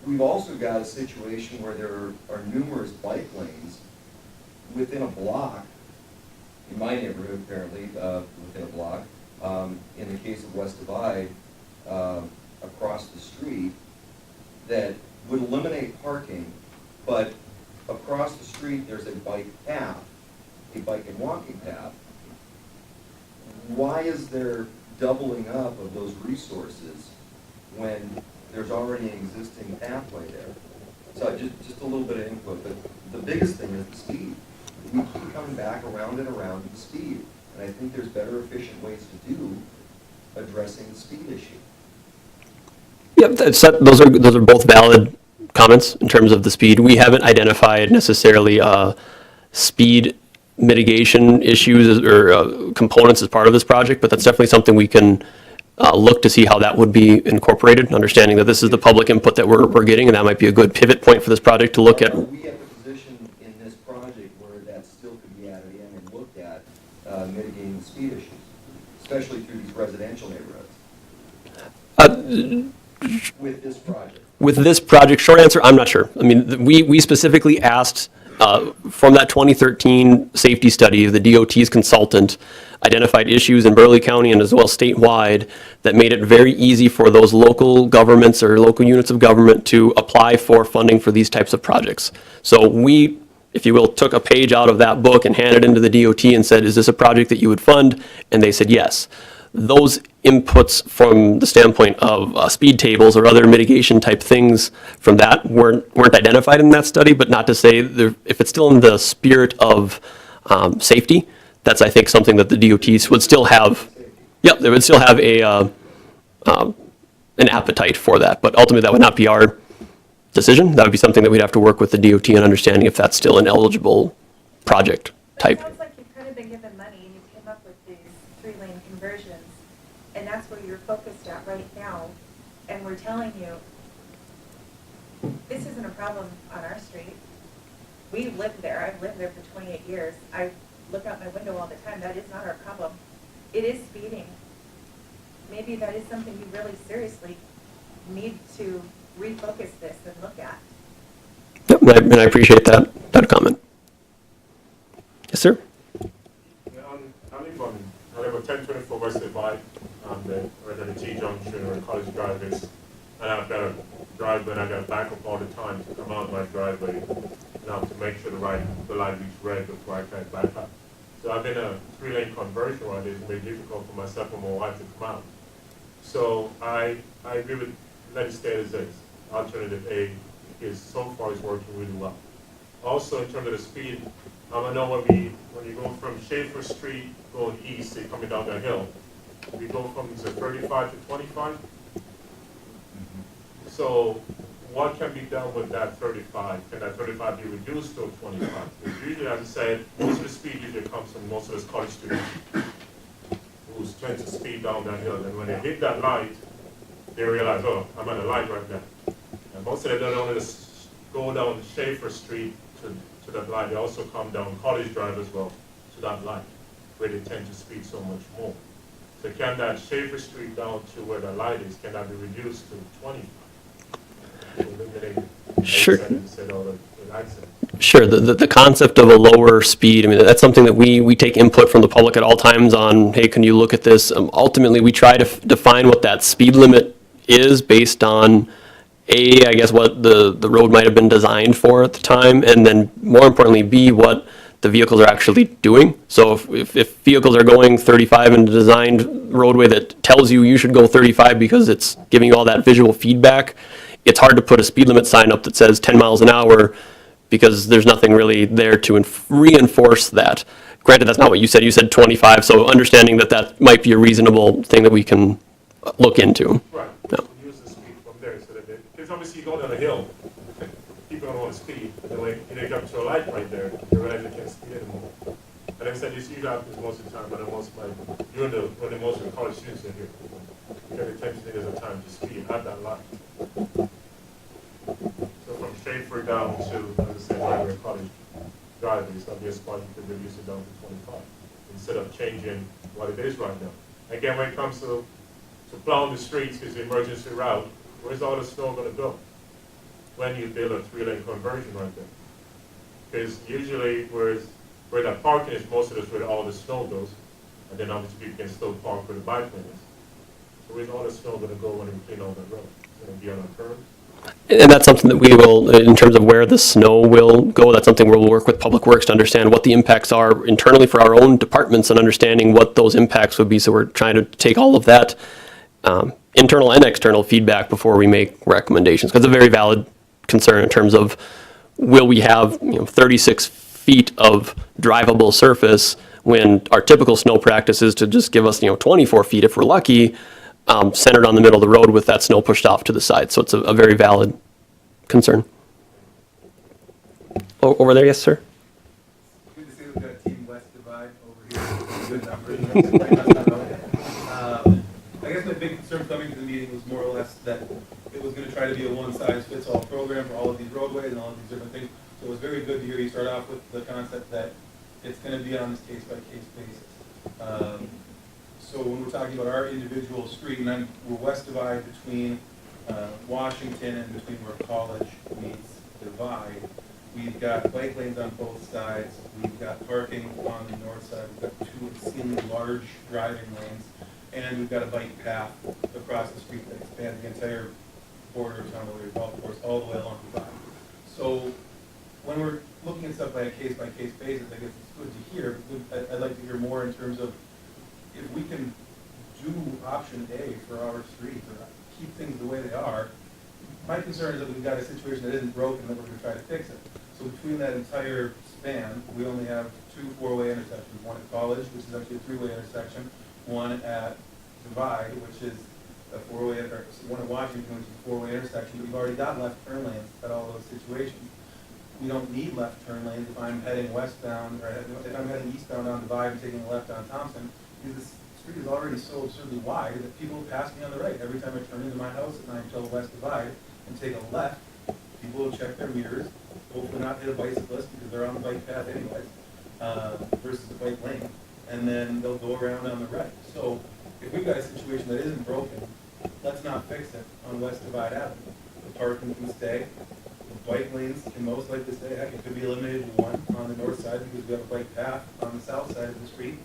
We've also got a situation where there are numerous bike lanes within a block, in my neighborhood apparently, within a block, in the case of West Divide, across the street, that would eliminate parking, but across the street there's a bike path, a bike and walking path. Why is there doubling up of those resources when there's already an existing pathway there? So just a little bit of input, but the biggest thing is the speed. We keep coming back around and around to the speed, and I think there's better efficient ways to do addressing the speed issue. Yep, those are both valid comments in terms of the speed. We haven't identified necessarily speed mitigation issues or components as part of this project, but that's definitely something we can look to see how that would be incorporated, understanding that this is the public input that we're getting, and that might be a good pivot point for this project to look at. Are we at the at it and looked at mitigating the speed issues, especially through these residential neighborhoods with this project? With this project, short answer, I'm not sure. I mean, we specifically asked, from that 2013 safety study, the DOT's consultant identified issues in Burley County and as well statewide that made it very easy for those local governments or local units of government to apply for funding for these types of projects. So we, if you will, took a page out of that book and handed it into the DOT and said, is this a project that you would fund? And they said yes. Those inputs from the standpoint of speed tables or other mitigation type things from that weren't identified in that study, but not to say if it's still in the spirit of safety, that's, I think, something that the DOTs would still have, yep, they would still have an appetite for that, but ultimately that would not be our decision. That would be something that we'd have to work with the DOT on understanding if that's still an eligible project type. It sounds like you've kind of been given money and you came up with these 3-lane conversions, and that's where you're focused at right now. And we're telling you, this isn't a problem on our street. We live there. I've lived there for 28 years. I look out my window all the time. That is not our problem. It is speeding. Maybe that is something you really seriously need to refocus this and look at. Yep, and I appreciate that comment. Yes, sir? Yeah, I live on 1024 West Divide, right at the T-junction or College Drive is, and I've got a driveway and I got to back up all the time to come out of my driveway now to make sure the light reaches red before I can back up. So I've been a 3-lane conversion one. It's made it difficult for myself and my wife to come out. So I agree with let it stay as is. Alternative A is so far is working really well. Also, in terms of the speed, I know when you go from Schaefer Street going east, say coming down that hill, we go from 35 to 25. So what can be done with that 35? Can that 35 be reduced to 25? Because usually, as I said, most of the speed usually comes from most of those college students who tend to speed down that hill. And when they hit that light, they realize, oh, I'm at a light right now. And most of them don't only just go down Schaefer Street to that light, they also come down College Drive as well to that light, where they tend to speed so much more. So can that Schaefer Street down to where the light is, can that be reduced to 25? Sure. Accident. Sure, the concept of a lower speed, I mean, that's something that we take input from the public at all times on, hey, can you look at this? Ultimately, we try to define what that speed limit is based on, A, I guess what the road might have been designed for at the time, and then more importantly, B, what the vehicles are actually doing. So if vehicles are going 35 in a designed roadway that tells you should go 35 because it's giving you all that visual feedback, it's hard to put a speed limit sign up that says 10 miles an hour because there's nothing really there to reinforce that. Granted, that's not what you said. You said 25, so understanding that might be a reasonable thing that we can look into. Right. No. Use the speed from there so that because obviously you go down a hill, people don't want to speed. And when they come to a light right there, they realize they can't speed anymore. And like I said, this usually happens most of the time, but when most of the college students are here, because they tend to think there's a time to speed at that light. So from Schaefer down to, as I said, right where College Drive is, that'll be a spot you could reduce it down to 25 instead of changing what it is right now. Again, when it comes to plowing the streets, because the emergency route, where's all the snow going to go when you build a 3-lane conversion right there? Because usually where that parking is, most of it's where all the snow goes, and then obviously people can still park where the bike lane is. So where's all the snow going to go when we clean all that road? It's going to be on a curve? And that's something that we will, in terms of where the snow will go, that's something we'll work with Public Works to understand what the impacts are internally for our own departments and understanding what those impacts would be. So we're trying to take all of that internal and external feedback before we make recommendations. Because it's a very valid concern in terms of will we have 36 feet of drivable surface when our typical snow practice is to just give us 24 feet if we're lucky, centered on the middle of the road with that snow pushed off to the side. So it's a very valid concern. Over there, yes, sir? Good to see we've got Team West Divide over here. Good numbers. I guess my big concern coming to the meeting was more or less that it was going to try to be a one-size-fits-all program for all of these roadways and all of these different things. So it was very good to hear you start off with the concept that It's gonna be on this case-by-case basis. So when we're talking about our individual street, and we're west divide between Washington and between where College meets Divide, we've got bike lanes on both sides, we've got parking on the north side, we've got two extremely large driving lanes, and we've got a bike path across the street that expands the entire border of town, where golf course, all the way along Divide. So when we're looking at stuff by a case-by-case basis, I guess it's good to hear. I'd like to hear more in terms of if we can do option A for our streets or keep things the way they are. My concern is that we've got a situation that isn't broken, that we're going to try to fix it. So between that entire span, we only have 2 4-way intersections, one at College, which is actually a 3-way intersection, one at Divide, which is a 4-way, or one at Washington, which is a 4-way intersection. But we've already got left turn lanes at all those situations. We don't need left turn lanes if I'm heading westbound, or if I'm heading eastbound on Divide and taking a left on Thompson, because this street is already so absurdly wide that people pass me on the right. Every time I turn into my house at 9 till West Divide and take a left, people will check their mirrors, hopefully not hit a bicyclist because they're on the bike path anyways, versus the bike lane, and then they'll go around on the right. So if we've got a situation that isn't broken, let's not fix it on West Divide Avenue. The parking can stay. Bike lanes can most likely stay. Heck, it could be eliminated to one on the north side because we have a bike path on the south side of the street.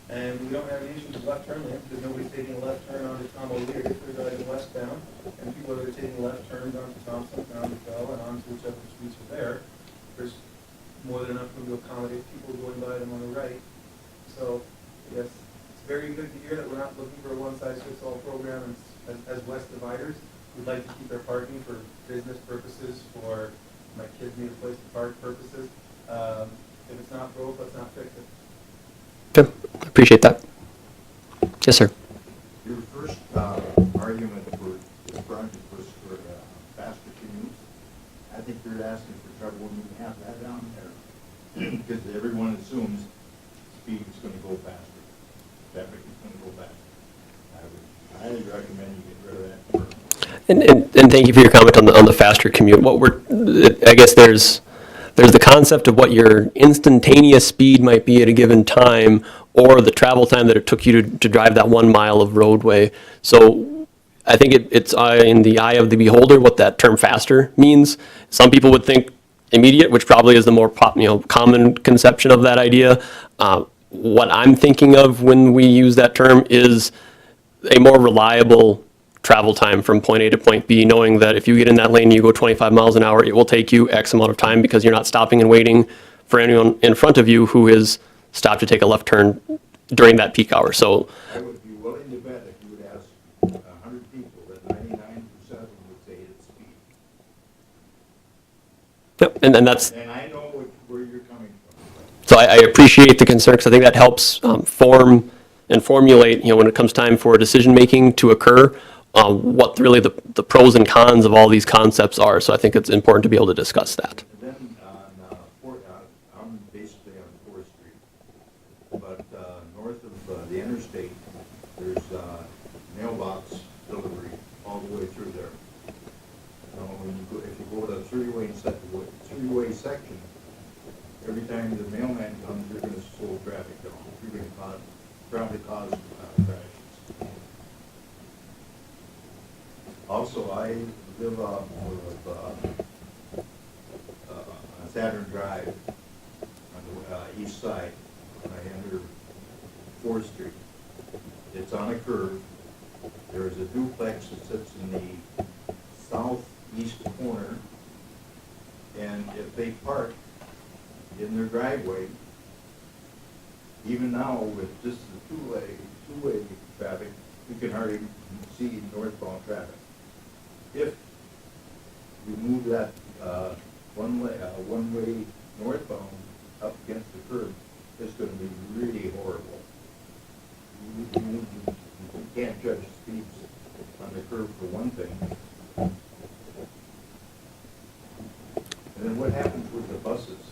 And we don't have any issues with left turn lanes because nobody's taking a left turn onto Tom O'Leary if they're driving westbound. And people that are taking left turns onto Thompson and onto Bell and onto whichever streets are there. There's more than enough room to accommodate people going by them on the right. So, yes, it's very good to hear that we're not looking for a one-size-fits-all program as West Dividers. We'd like to keep our parking for business purposes, for my kids need a place to park purposes. If it's not broke, let's not fix it. Okay, appreciate that. Yes, sir. Your first argument for this project was for faster commutes. I think you're asking for trouble when you have that down there. Because everyone assumes speed is going to go faster. Traffic is going to go faster. I would highly recommend you get rid of that term. And thank you for your comment on the faster commute. I guess there's the concept of what your instantaneous speed might be at a given time, or the travel time that it took you to drive that 1 mile of roadway. So I think it's in the eye of the beholder what that term faster means. Some people would think immediate, which probably is the more common conception of that idea. What I'm thinking of when we use that term is a more reliable travel time from point A to point B, knowing that if you get in that lane and you go 25 miles an hour, it will take you X amount of time because you're not stopping and waiting for anyone in front of you who is stopped to take a left turn during that peak hour. So I would be willing to bet if you would ask 100 people that 99% of them would say it's speed. yep, and that's, And I know where you're coming from. so I appreciate the concern because I think that helps form and formulate, when it comes time for decision making to occur, what really the pros and cons of all these concepts are. So I think it's important to be able to discuss that. And then I'm basically on 4th Street, but north of the interstate, there's mailbox delivery all the way through there. If you go to the three-way section, every time the mailman comes, you're going to slow traffic down. You're going to probably cause crashes. Also, I live on Saturn Drive on the east side when I enter 4th Street. It's on a curve. There is a duplex that sits in the southeast corner, and if they park in their driveway, even now with just the two-way traffic, you can hardly see northbound traffic. If you move that one-way northbound up against the curb, it's going to be really horrible. You can't judge speeds on the curb for one thing. And then what happens with the buses?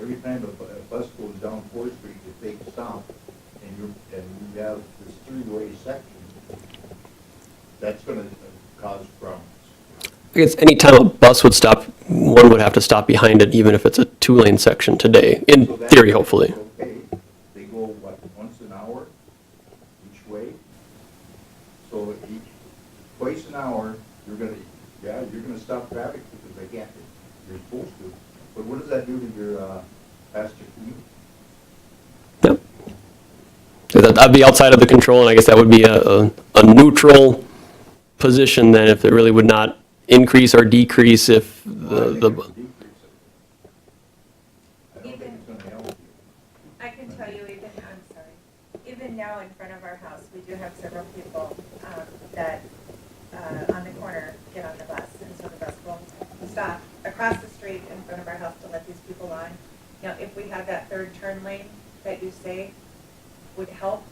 Every time a bus goes down 4th Street, if they stop and you have this three-way section, that's going to cause problems. I guess any time a bus would stop, one would have to stop behind it, even if it's a 2-lane section today, in So theory, hopefully. So an hour each way. So twice an hour, you're gonna stop traffic because they can't, you're supposed to. But what does that do to your, passenger commute? Yep. So that'd be outside of the control, and I guess that would be a neutral position then if it really would not increase or decrease if Well, I think the it would decrease it. I don't think it's gonna help you. I can tell you even, I'm sorry, even now in front of our house, we do have several people that on the corner get on the bus, and so the bus will stop across the street in front of our house to let these people on. You know, if we had that third turn lane that you say would help,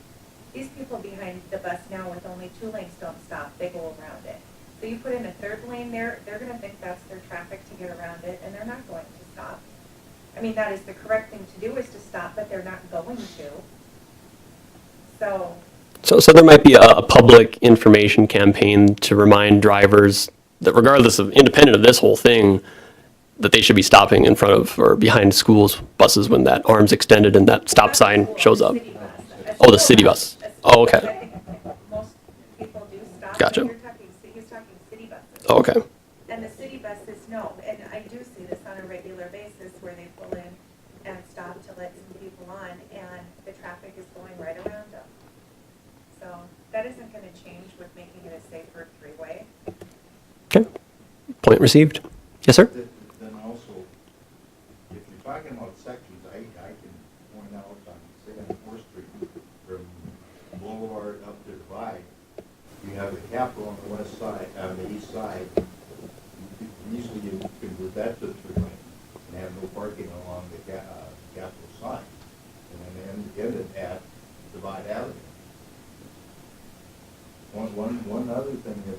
these people behind the bus now with only 2 lanes don't stop, they go around it. So you put in a third lane there, they're gonna think that's their traffic to get around it, and they're not going to stop. I mean, that is the correct thing to do, is to stop, but they're not going to. So, there might be a public information campaign to remind drivers that regardless of, independent of this whole thing, that they should be stopping in front of or behind schools buses when that arm's extended and that stop sign shows up. City bus. Oh, the city bus. Oh, okay. I think most people do stop. Gotcha. But he's talking city buses. Oh, okay. And the city buses, no, and I do see this on a regular basis where they pull in and stop to let some people on, and the traffic is going right around them. So that isn't gonna change with making it a safer three-way. Okay. Point received. Yes, sir? Then also, if you're talking about sections, I can point out on, say, on 4th Street, from Boulevard up to Divide, you have the Capitol on the west side, on the east side. Easily you can convert that to 3 lane and have no parking along the Capitol side. And then end it at Divide Avenue. One other thing that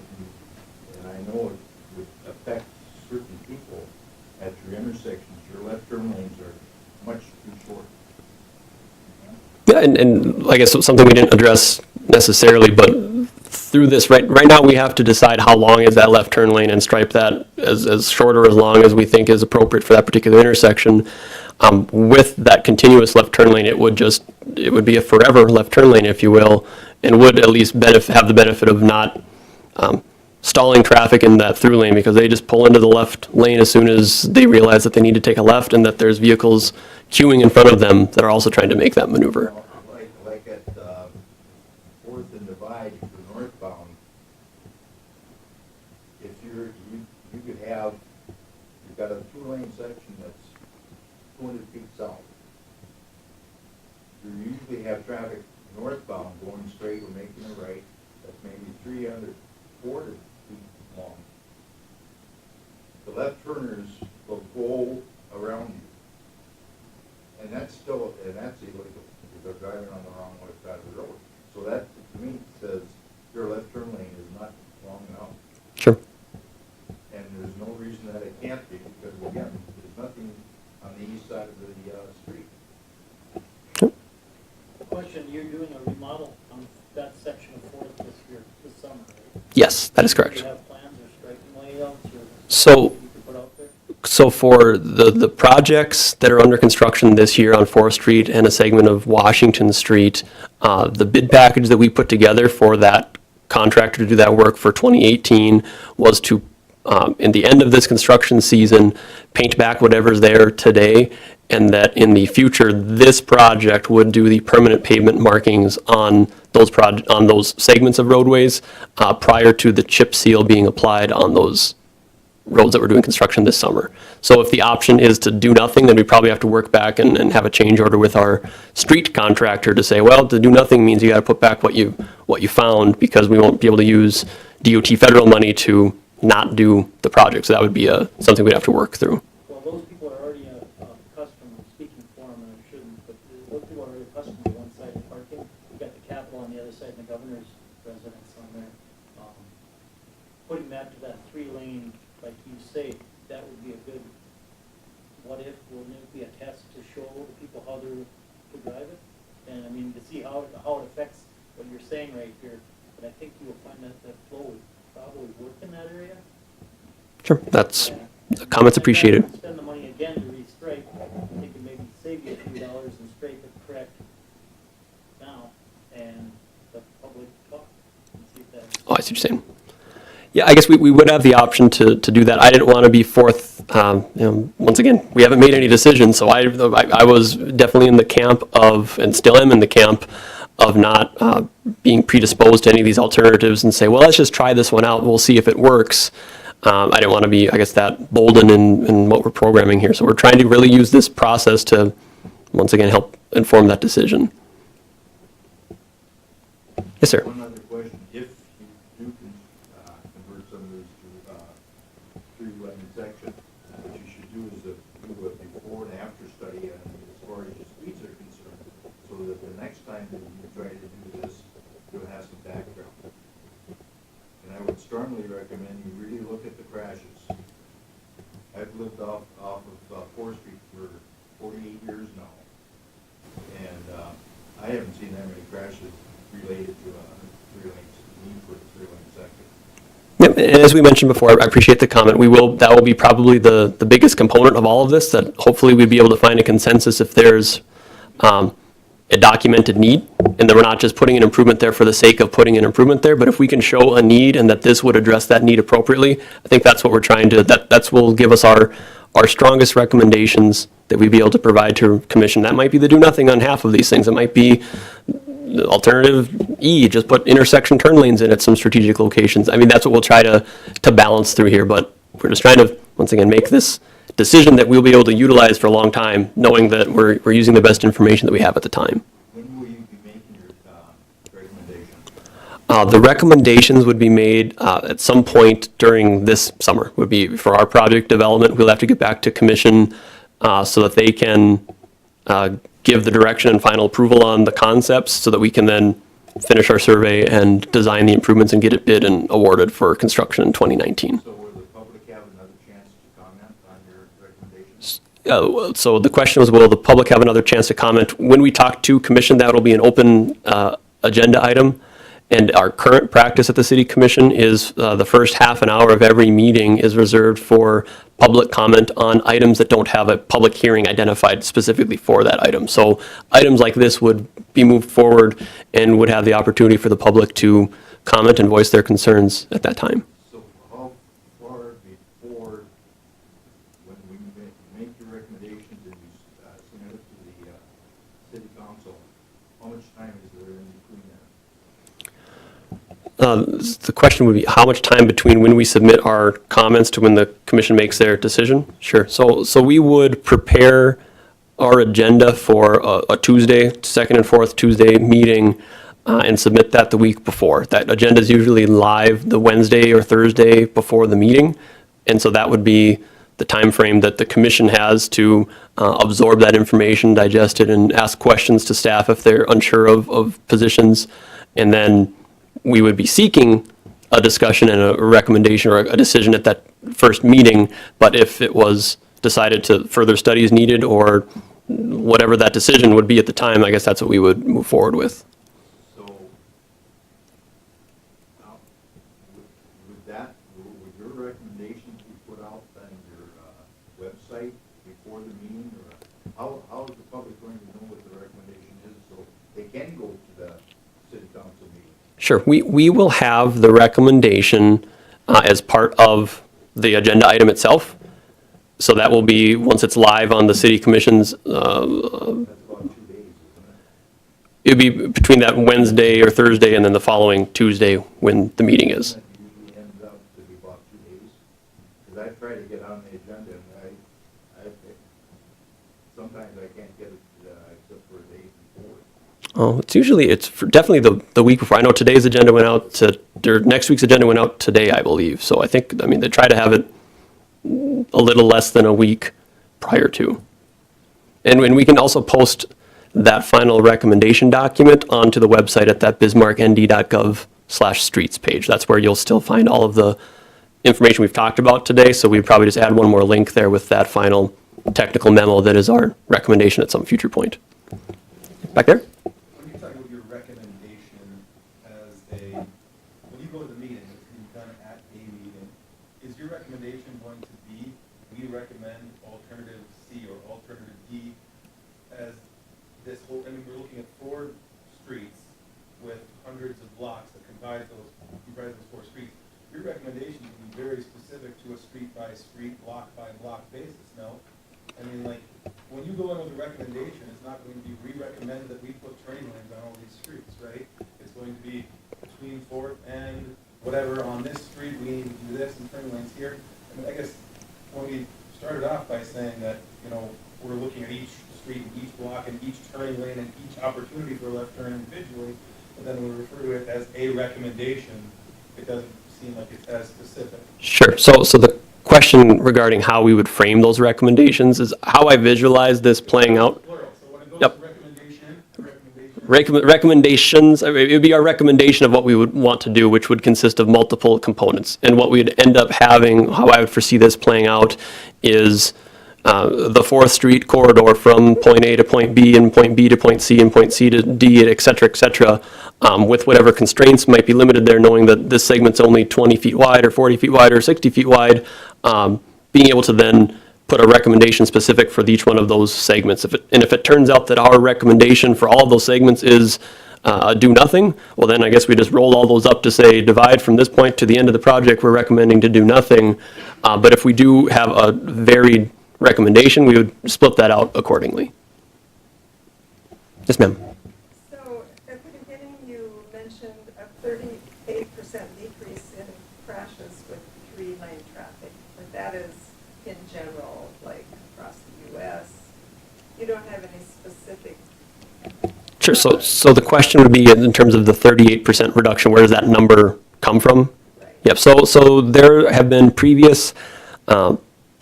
and I know it would affect certain people at your intersections, your left turn lanes are much too short. Yeah, and I guess something we didn't address necessarily, but through this, right now we have to decide how long is that left turn lane and stripe that as short or as long as we think is appropriate for that particular intersection. With that continuous left turn lane, it would be a forever left turn lane, if you will, and would at least have the benefit of not stalling traffic in that through lane, because they just pull into the left lane as soon as they realize that they need to take a left and that there's vehicles queuing in front of them that are also trying to make that maneuver. Like at 4th and Divide, if you're northbound, if you could have, you've got a 2-lane section that's 200 feet south. You usually have traffic northbound going straight or making a right, that's maybe 400 feet long. The left turners will go around you. And that's illegal, because they're driving on the wrong side of the road. So that, to me, says your left turn lane is not long enough. Sure. And there's no reason that it can't be, because again, there's nothing on the east side of the street. Question, you're doing a remodel on that section of 4th this summer, right? Yes, that is Do correct. you have plans or striping layouts or So, you could put out there? So for the projects that are under construction this year on 4th Street and a segment of Washington Street, the bid package that we put together for that contractor to do that work for 2018 was to, in the end of this construction season, paint back whatever's there today, and that in the future, this project would do the permanent pavement markings on those segments of roadways prior to the chip seal being applied on those roads that we're doing construction this summer. So if the option is to do nothing, then we probably have to work back and have a change order with our street contractor to say, well, to do nothing means you got to put back what you found, because we won't be able to use DOT federal money to not do the project. So that would be something we'd have to work through. Well, those people are already accustomed, speaking for them, and I shouldn't, but those people are already accustomed to one side of parking. You've got the Capitol on the other side and the governor's residence on there. Putting that to that 3-lane, like you say, that would be a good, what if, wouldn't it be a test to show the people how to drive it? And I mean, to see how it affects what you're saying right here, but I think you will find that flow would probably work in that area. Sure, that's, the comment's appreciated. Spend the money again to restripe, I think it maybe save you $2 and stripe it correct now. I see what you're saying. Yeah, I guess we would have the option to do that. I didn't want to be once again, we haven't made any decisions, so I was definitely in the camp of, and still am in the camp of not being predisposed to any of these alternatives and say, well, let's just try this one out, we'll see if it works. I didn't want to be, I guess, that bolden in what we're programming here. So we're trying to really use this process to, once again, help inform that decision. Yes, sir. One other question, if you do convert some of those to three-lane section, what you should do is do a before and after study on as far as your speeds are concerned, so that the next time that you try to do this, you'll have some background. And I would strongly recommend you really look at the crashes. I've lived off of 4th Street for 48 years now, and I haven't seen that many crashes related to need for a three-lane sector. Yep, and as we mentioned before, I appreciate the comment. That will be probably the biggest component of all of this, that hopefully we'd be able to find a consensus if there's a documented need, and that we're not just putting an improvement there for the sake of putting an improvement there, but if we can show a need and that this would address that need appropriately, I think that's what we're trying to, that's what will give us our strongest recommendations that we'd be able to provide to commission. That might be the do nothing on half of these things. It might be alternative E, just put intersection turn lanes in at some strategic locations. I mean, that's what we'll try to balance through here, but we're just trying to, once again, make this decision that we'll be able to utilize for a long time, knowing that we're using the best information that we have at the time. When will you be making your recommendation? The recommendations would be made at some point during this summer, would be for our project development. We'll have to get back to commission so that they can give the direction and final approval on the concepts so that we can then finish our survey and design the improvements and get it bid and awarded for construction in 2019. So will the public have another chance to comment on your recommendations? So the question was, will the public have another chance to comment? When we talk to commission, that will be an open agenda item. And our current practice at the City Commission is the first half an hour of every meeting is reserved for public comment on items that don't have a public hearing identified specifically for that item. So items like this would be moved forward and would have the opportunity for the public to comment and voice their concerns at that time. So how far before, when we make your recommendations and you submit it to the city council, how much time is there in between that? The question would be, how much time between when we submit our comments to when the commission makes their decision? Sure. So we would prepare our agenda for a Tuesday, second and fourth Tuesday meeting, and submit that the week before. That agenda is usually live the Wednesday or Thursday before the meeting, and so that would be the time frame that the commission has to absorb that information, digest it, and ask questions to staff if they're unsure of positions, and then we would be seeking a discussion and a recommendation or a decision at that first meeting, but if it was decided to further studies needed or whatever that decision would be at the time, I guess that's what we would move forward with. So, would your recommendations be put out on your website before the meeting, or how is the public going to know what the recommendation is so they can go to the city council meeting? Sure. We will have the recommendation as part of the agenda item itself. So that will be, once it's live on the city commission's, That's about 2 days, isn't it? it'd be between that Wednesday or Thursday and then the following Tuesday when the meeting is. That usually ends up to be about 2 days. Because I try to get on the agenda and sometimes I can't get it except for a day before. Oh, it's definitely the week before. I know today's agenda went out or next week's agenda went out today, I believe. So I mean, they try to have it a little less than a week prior to. And we can also post that final recommendation document onto the website at that bismarcknd.gov/streets page. That's where you'll still find all of the information we've talked about today. So we'd probably just add one more link there with that final technical memo that is our recommendation at some future point. Back there? When you talk about your recommendation when you go to the meeting, it's being done at a meeting, is your recommendation going to be, we recommend alternative C or alternative D as this whole, I mean, we're looking at 4 streets with hundreds of blocks that comprise those comprised of 4 streets. Your recommendation can be very specific to a street-by-street, block-by-block basis, no? I mean, like, when you go in with a recommendation, it's not going to be re-recommended that we put turning lanes on all these streets, right? It's going to be between Fort and whatever on this street, we need to do this and turning lanes here. I mean, I guess when we started off by saying that, you know, we're looking at each street and each block and each turning lane and each opportunity for a left turn individually, but then we refer to it as a recommendation, it doesn't seem like it's as specific. Sure. So the question regarding how we would frame those recommendations is how I visualize this playing out. Plural, so when it goes Yep. to recommendation, Recommendations, I mean, it would be our recommendation of what we would want to do, which would consist of multiple components. And what we'd end up having, how I would foresee this playing out, is the 4th Street corridor from point A to point B and point B to point C and point C to D, et cetera, with whatever constraints might be limited there, knowing that this segment's only 20 feet wide or 40 feet wide or 60 feet wide, being able to then put a recommendation specific for each one of those segments. If it turns out that our recommendation for all of those segments is do nothing, well then I guess we just roll all those up to say divide from this point to the end of the project, we're recommending to do nothing. But if we do have a varied recommendation, we would split that out accordingly. Yes, ma'am. So at the beginning, you mentioned a 38% decrease in crashes with 3-lane traffic, but that is in general, like across the U.S. You don't have any specific. Sure. So the question would be in terms of the 38% reduction, where does that number come from? Right. Yep. So there have been previous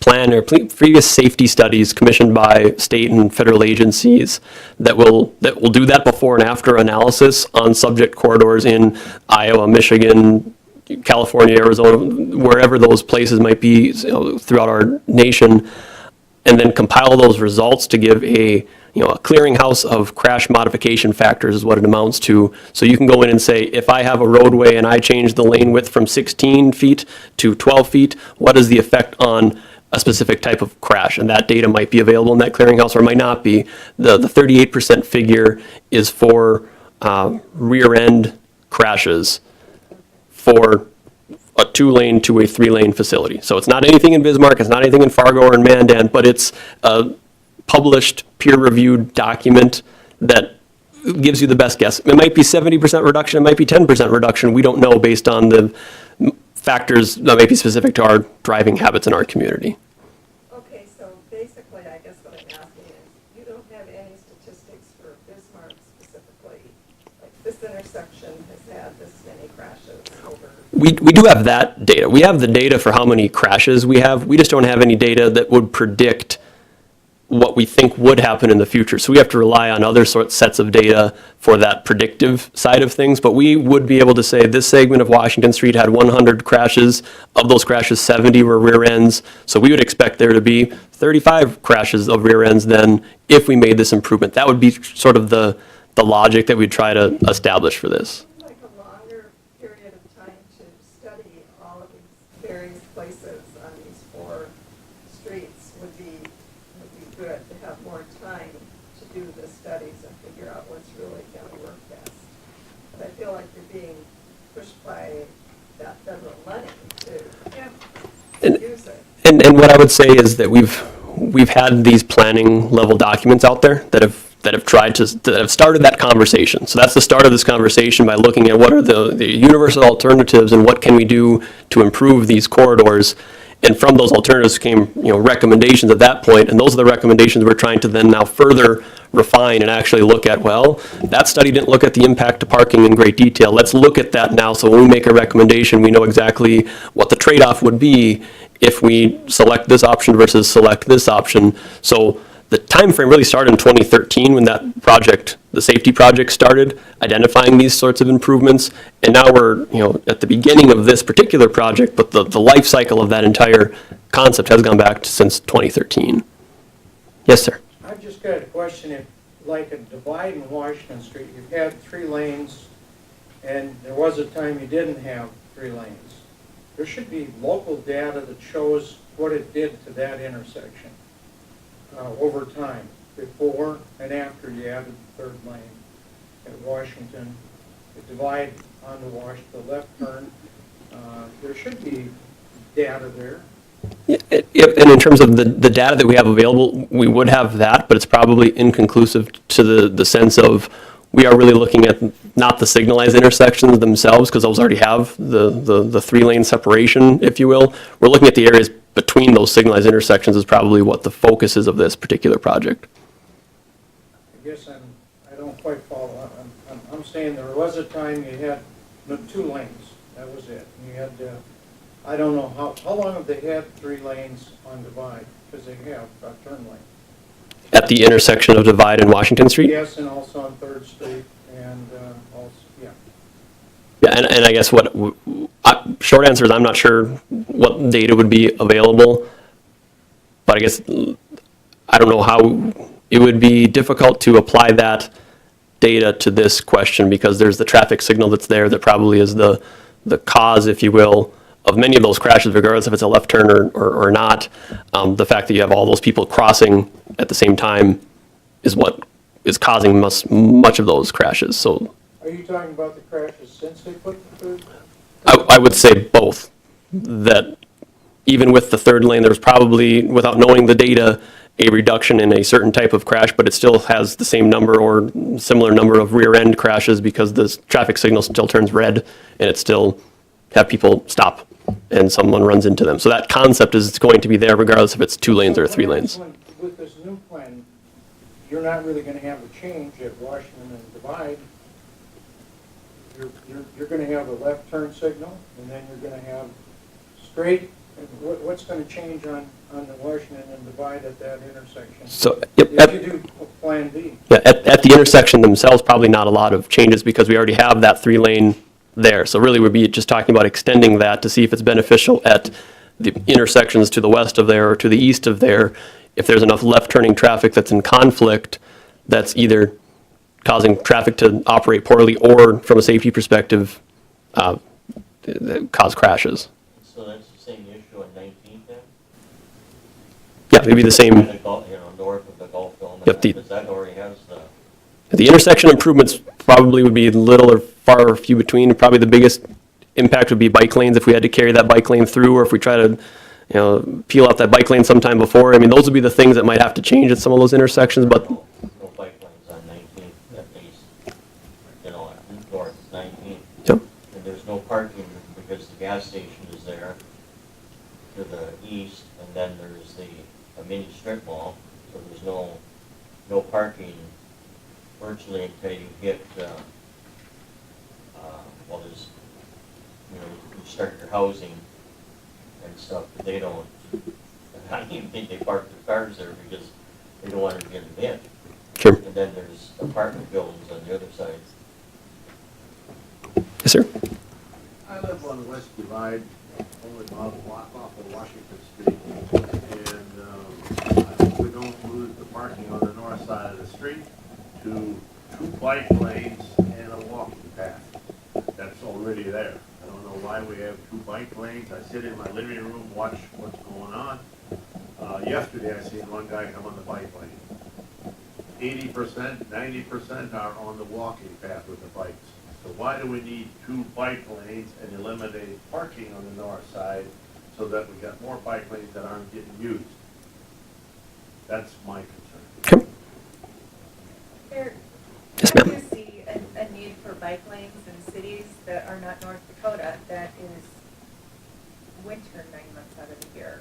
previous safety studies commissioned by state and federal agencies that will do that before and after analysis on subject corridors in Iowa, Michigan, California, Arizona, wherever those places might be, throughout our nation, and then compile those results to give a clearinghouse of crash modification factors is what it amounts to. So you can go in and say, if I have a roadway and I change the lane width from 16 feet to 12 feet, what is the effect on a specific type of crash? And that data might be available in that clearinghouse or might not be. The 38% figure is for rear end crashes for a 2-lane to a 3-lane facility. So it's not anything in Bismarck, it's not anything in Fargo or in Mandan, but it's a published, peer-reviewed document that gives you the best guess. It might be 70% reduction, it might be 10% reduction. We don't know based on the factors that may be specific to our driving habits in our community. Okay, so basically, I guess what I'm asking is, you don't have any statistics for Bismarck specifically, like this intersection has had this many crashes over. We do have that data. We have the data for how many crashes we have. We just don't have any data that would predict what we think would happen in the future. So we have to rely on other sets of data for that predictive side of things. But we would be able to say this segment of Washington Street had 100 crashes. Of those crashes, 70 were rear ends. So we would expect there to be 35 crashes of rear ends then if we made this improvement. That would be sort of the logic that we'd try to establish for this. Like a longer period of time to study all of these various places on these 4 streets would be good to have more time to do the studies and figure out what's really going to work best. But I feel like you're being pushed by that federal money to use it. And what I would say is that we've had these planning level documents out there that have started that conversation. So that's the start of this conversation by looking at what are the universal alternatives and what can we do to improve these corridors. And from those alternatives came, recommendations at that point, and those are the recommendations we're trying to then now further refine and actually look at, well, that study didn't look at the impact to parking in great detail. Let's look at that now, so when we make a recommendation, we know exactly what the trade-off would be if we select this option versus select this option. So the time frame really started in 2013 when that project, the safety project, started identifying these sorts of improvements. And now we're at the beginning of this particular project, but the life cycle of that entire concept has gone back since 2013. Yes, sir. I've just got a question. If, like a divide in Washington Street, you've had 3 lanes, and there was a time you didn't have 3 lanes. There should be local data that shows what it did to that intersection over time, before and after you added the 3rd lane at Washington divide onto Wash, the left turn. There should be data there. Yep, and in terms of the data that we have available, we would have that, but it's probably inconclusive to the sense of, we are really looking at not the signalized intersections themselves, because those already have the three-lane separation, if you will. We're looking at the areas between those signalized intersections is probably what the focus is of this particular project. I guess I don't quite follow. I'm saying there was a time you had 2 lanes, that was it. And you had, I don't know, how long have they had 3 lanes on Divide? Because they have a turn lane. At the intersection of Divide and Washington Street? Yes, and also on Third Street, and also, yeah. Yeah, and I guess short answer is I'm not sure what data would be available, but I guess I don't know how it would be difficult to apply that data to this question, because there's the traffic signal that's there that probably is the cause, if you will, of many of those crashes, regardless if it's a left turn or not. The fact that you have all those people crossing at the same time is what is causing much of those crashes. So Are you talking about the crashes since they put the third? I would say both. That even with the third lane, there's probably, without knowing the data, a reduction in a certain type of crash, but it still has the same number or similar number of rear end crashes, because the traffic signal still turns red and it still have people stop and someone runs into them. So that concept is going to be there regardless if it's 2 lanes or 3 lanes. With this new plan, you're not really going to have a change at Washington and Divide. You're going to have a left turn signal, and then you're going to have straight. And what's going to change on the Washington and Divide at that intersection? So yep, If you do Plan B. yeah, at the intersection themselves, probably not a lot of changes, because we already have that 3-lane there. So really, we'd be just talking about extending that to see if it's beneficial at the intersections to the west of there or to the east of there. If there's enough left-turning traffic that's in conflict, that's either causing traffic to operate poorly or, from a safety perspective, cause crashes. So that's the same issue on 19th then? Yeah, it'd be the same. Kind of north of the Gulf Dome, Yep, because that already has the, The intersection improvements probably would be little or far or few between. Probably the biggest impact would be bike lanes, if we had to carry that bike lane through, or if we try to, peel out that bike lane sometime before. I mean, those would be the things that might have to change at some of those intersections, but no bike lanes on 19th at least. North 19th. Yep. And there's no parking because the gas station is there to the east, and then there's a mini strip mall, so there's no parking virtually until you hit, there's, you start your housing and stuff, but they don't, I don't even think they park their cars there because they don't want to get them in. sure. And then there's apartment buildings on the other side. Yes, sir. I live on West Divide, only about a block off of Washington Street, and I hope we don't lose the parking on the north side of the street to 2 bike lanes and a walking path. That's already there. I don't know why we have 2 bike lanes. I sit in my living room, watch what's going on. Yesterday, I seen one guy come on the bike lane. 80%, 90% are on the walking path with the bikes. So why do we need 2 bike lanes and eliminate parking on the north side so that we got more bike lanes that aren't getting used? That's my concern. Okay. There, Yes, I ma'am. do see a need for bike lanes in cities that are not North Dakota, that is winter 9 months out of the year.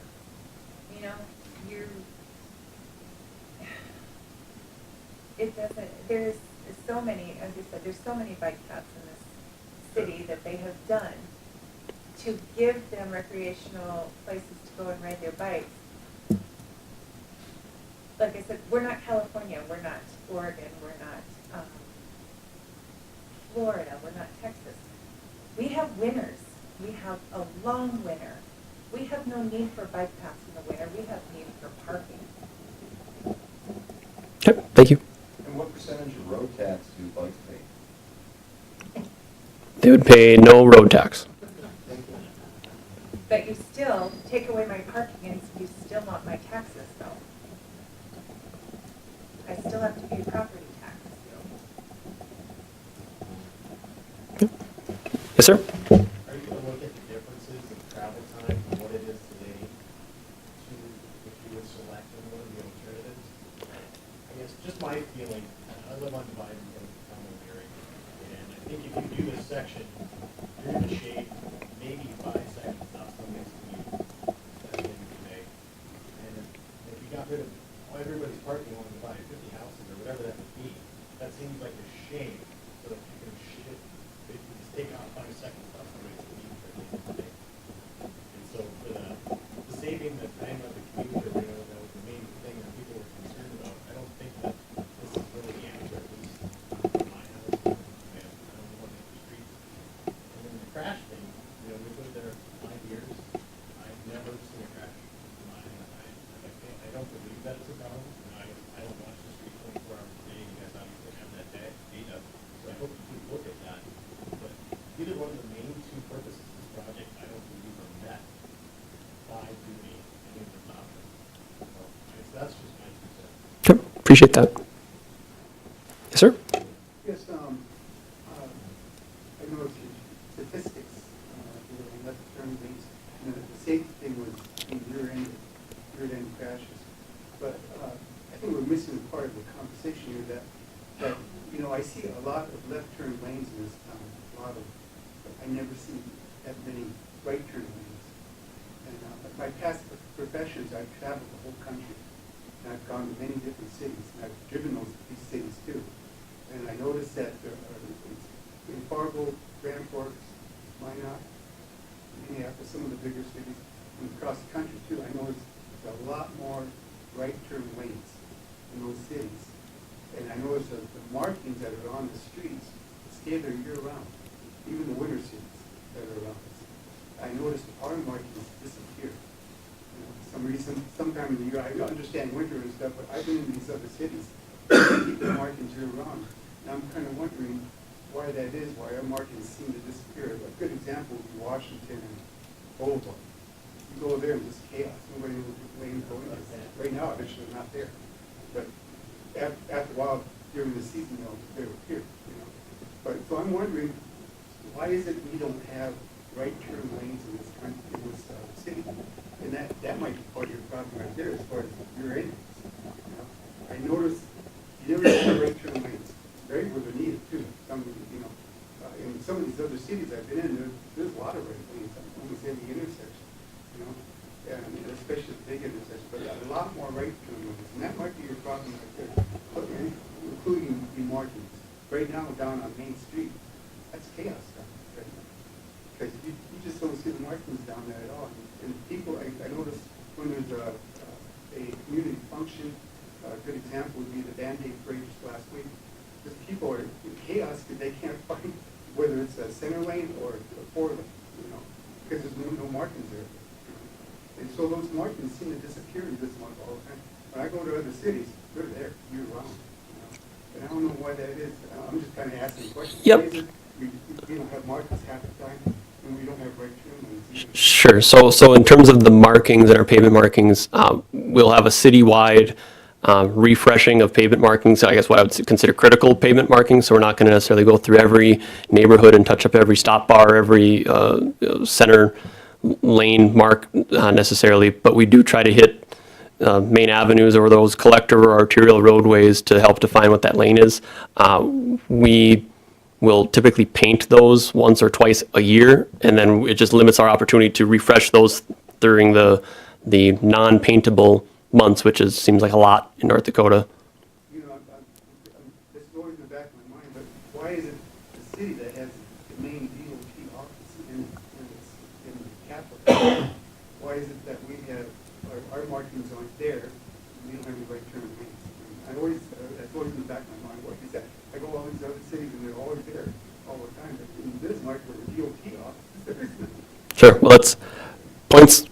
It doesn't, there's so many, as you said, there's so many bike paths in this city that they have done to give them recreational places to go and ride their bikes. Like I said, we're not California, we're not Oregon, we're not Florida, we're not Texas. We have winters. We have a long winter. We have no need for bike paths in the winter. We have need for parking. Okay, thank you. And what percentage of road tax do bikes pay? They would pay no road tax. But you still take away my parking and you still want my taxes though. I still have to pay property tax. Yes, sir? Are you gonna look at the differences in travel time from what it is today to if you would select one of the alternatives? I guess just my feeling, I live on Divide in the Town area, and I think if you do this section, you're gonna shave maybe 5 seconds off somebody's commute at the end of the day. And if you got rid of everybody's parking on Divide, 50 houses or whatever that would be, that seems like a shame. So if you can shift, if you just take out 5 seconds off somebody's commute for the end of the day. And so for the saving the time of the commuter, that was the main thing that people were concerned about. I don't think that this is really the answer, at least in my house, and I don't know what the street. And then the crash thing, we've lived there 5 years. I've never seen a crash. I don't believe that it's a problem. I don't watch the street 24 hours a day. You guys obviously have that data, so I hope you can look at that. But either one of the main two purposes of this project, I don't believe are met by doing any of this option. So I guess that's just my 2 cents. Sure, appreciate that. Yes, sir? Yes, I noticed your statistics, left turn lanes, and the safety thing was in rear-end crashes. But I think we're missing part of the conversation here that I see a lot of left turn lanes in this town, but I never see that many right turn lanes. And my past professions, I've traveled the whole country, and I've gone to many different cities, and I've driven these cities too. And I noticed that there are, in Fargo, Grand Forks, Minot, Minneapolis, some of the bigger cities, and across the country too, I noticed there's a lot more right turn lanes in those cities. And I noticed that the markings that are on the streets stay there year round, even the winter cities that are around us. I noticed our markings disappear. Some reason, sometime in the year, I understand winter and stuff, but I've been in these other cities, they keep the markings year round. And I'm kind of wondering why that is, why our markings seem to disappear. A good example would be Washington and Boulevard. You go there and just chaos, nobody knows which lane going is. Right now, eventually not there. But after a while, during the season, they'll appear, But, so I'm wondering, why is it we don't have right turn lanes in this country, in this city? And that might be part of your problem right there as far as your end. I noticed you never have right turn lanes. Very where they're needed too. In some of these other cities I've been in, there's a lot of right lanes on almost every intersection, and especially the big intersections, but a lot more right turn lanes. And that might be your problem right there, including the markings. Right now down on Main Street, that's chaos down there right now. Because you just don't see the markings down there at all. And people, I noticed when there's a community function, a good example would be the Band-Aid parade just last week. Because people are in chaos because they can't find whether it's a center lane or a 4-lane, because there's no markings there. And so those markings seem to disappear in this month all the time. When I go to other cities, they're there year round. And I don't know why that is. I'm just kind of asking questions. Yep. Why is it we don't have markings half the time, and we don't have right turn lanes either? Sure. So in terms of the markings and our pavement markings, we'll have a citywide refreshing of pavement markings. I guess what I would consider critical pavement markings. So we're not going to necessarily go through every neighborhood and touch up every stop bar, every center lane mark necessarily, but we do try to hit main avenues or those collector or arterial roadways to help define what that lane is. We will typically paint those once or twice a year, and then it just limits our opportunity to refresh those during the non-paintable months, which seems like a lot in North Dakota. This goes in the back of my mind, but why is it the city that has the main DOT office in the capital? Why is it that we have, our markings aren't there, and we don't have any right turn lanes? That's always in the back of my mind, what is that? I go all these other cities and they're always there all the time, but in Bismarck, where the DOT office, there isn't. Sure. Well, that's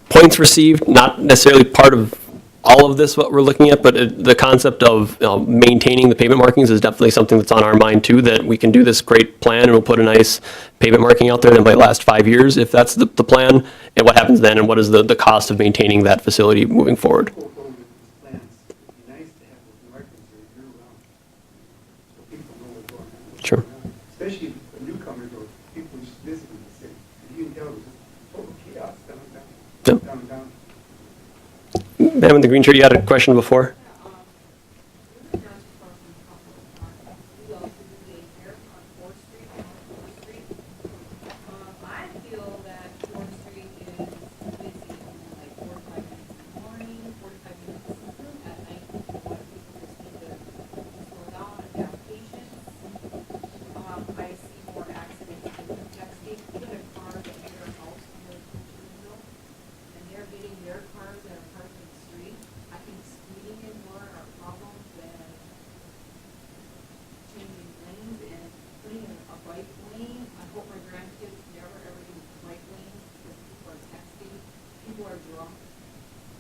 points received, not necessarily part of all of this, what we're looking at, but the concept of maintaining the pavement markings is definitely something that's on our mind too, that we can do this great plan and we'll put a nice pavement marking out there that might last 5 years if that's the plan, and what happens then and what is the cost of maintaining that facility moving forward. People go with these plans. It'd be nice to have those markings there year round, so people know what's going on. Sure. Especially a new car newcomers or people just visiting the city. And you can tell it was just total chaos Yep. down. Ma'am in the green shirt, you had a question before? I feel that 4th Street is busy, like 45 minutes in the morning, 45 minutes at night. A lot of people just need to slow down and have patience. I see more accidents in the texting, even a car that hit their house when they're window, and they're hitting their cars that are parked in the street. I think speeding is more our problem than changing lanes and putting in a bike lane. I hope my grandkids never ever use bike lanes because people are texting, people are drunk.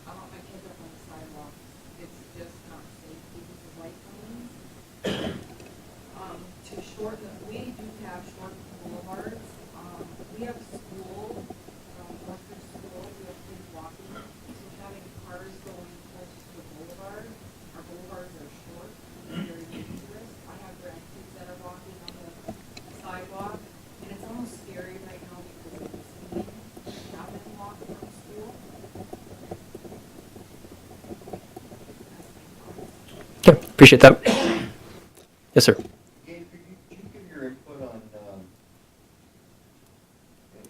I want my kids up on the sidewalk. It's just not safe to use the bike lanes. To shorten, we do have short boulevards. We have school, Western school, we have kids walking. So having cars going close to the boulevard, our boulevards are short, it's very dangerous. I have grandkids that are walking on the sidewalk, and it's almost scary right now because of the speeding. Have them walk from school. Okay, appreciate that. Yes, sir. Gabe, could you give your input on,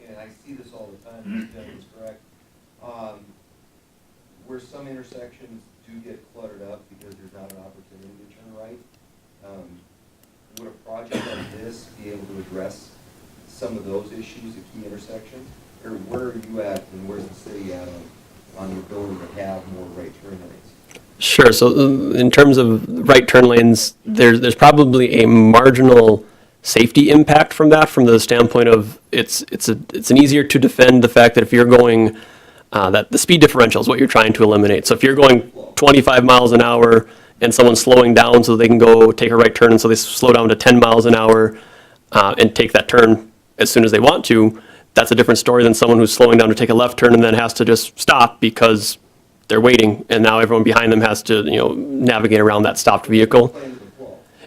and I see this all the time, this Jen is correct, where some intersections do get cluttered up because there's not an opportunity to turn right. Would a project like this be able to address some of those issues at key intersections? Or where are you at and where's the city at on the ability to have more right turn lanes? Sure. So in terms of right turn lanes, there's probably a marginal safety impact from that, from the standpoint of it's an easier to defend the fact that if you're going that the speed differential is what you're trying to eliminate. So if you're going 25 miles an hour and someone's slowing down so they can go take a right turn, and so they slow down to 10 miles an hour and take that turn as soon as they want to, that's a different story than someone who's slowing down to take a left turn and then has to just stop because they're waiting, and now everyone behind them has to, navigate around that stopped vehicle.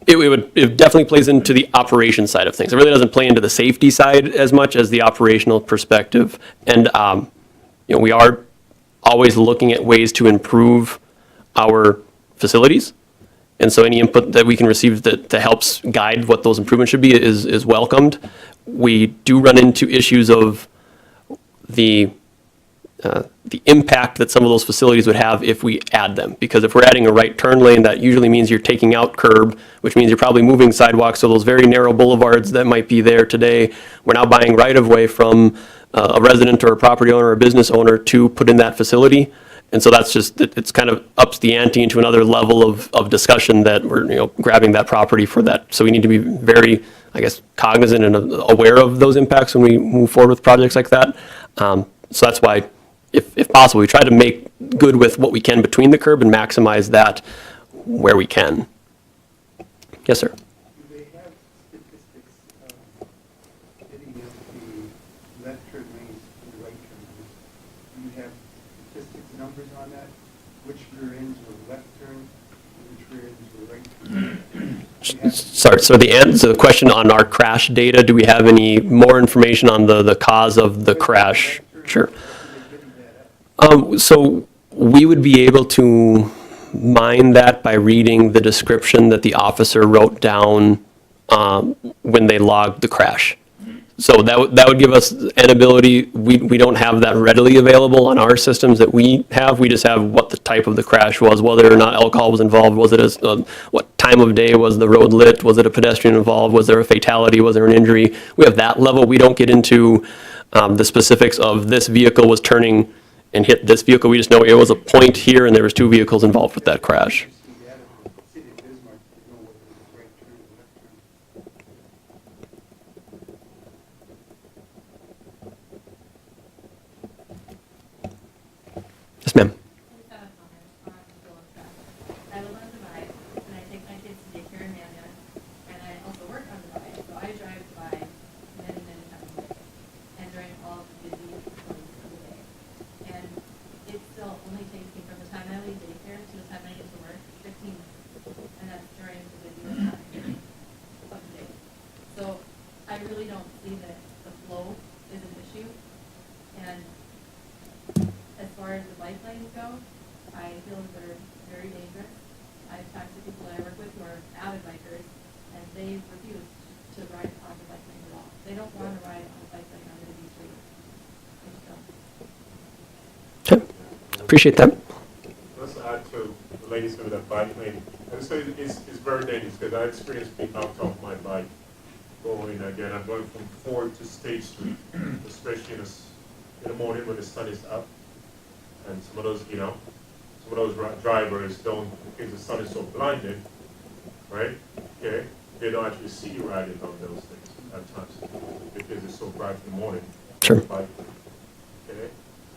It definitely plays into the operation side of things. It really doesn't play into the safety side as much as the operational perspective. And we are always looking at ways to improve our facilities. And so any input that we can receive that helps guide what those improvements should be is welcomed. We do run into issues of the impact that some of those facilities would have if we add them. Because if we're adding a right turn lane, that usually means you're taking out curb, which means you're probably moving sidewalks. So those very narrow boulevards that might be there today, we're now buying right of way from a resident or a property owner or a business owner to put in that facility. And so that's just, it's kind of ups the ante into another level of discussion that we're, grabbing that property for that. So we need to be very, cognizant and aware of those impacts when we move forward with projects like that. So that's why, if possible, we try to make good with what we can between the curb and maximize that where we can. Yes, sir. Do they have statistics getting up the left turn lanes to the right turn lanes? Do you have statistics, numbers on that? Which rear ends were left turn, and which rear ends were right turn? Sorry, so the answer to the question on our crash data, do we have any more information on the cause of the crash? Sure. So we would be able to mine that by reading the description that the officer wrote down when they logged the crash. So that would give us an ability. We don't have that readily available on our systems that we have. We just have what the type of the crash was, whether or not alcohol was involved. Was it what time of day was the road lit? Was it a pedestrian involved? Was there a fatality? Was there an injury? We have that level. We don't get into the specifics of this vehicle was turning and hit this vehicle. We just know it was a point here and there was two vehicles involved with that crash. See data from the city of Bismarck to know whether it was right turn or left turn. Yes, ma'am. I live on Divide, and I take my kids to daycare in Mandan, and I also work on Divide, so I drive Divide many, many times a day, and during all of the busy points of the day. And it still only takes me from the time I leave daycare to the time I get to work, 15 minutes, and that's during the busiest time of the day. So I really don't see that the flow is an issue. And as far as the bike lanes go, I feel that they're very dangerous. I've talked to people I work with who are avid bikers, and they refuse to ride on the bike lanes at all. They don't want to ride on the bike lane under the B street. They just don't. Okay, appreciate that. Let's add to the ladies with that bike lane. And so it's very dangerous because I experienced being knocked off my bike going again. I'm going from 4th to State Street, especially in the morning when the sun is up. And some of those, some of those drivers don't, because the sun is so blinded, right? Okay, they don't actually see you riding on those things at times because it's so bright in the morning. Sure. Bike. Okay,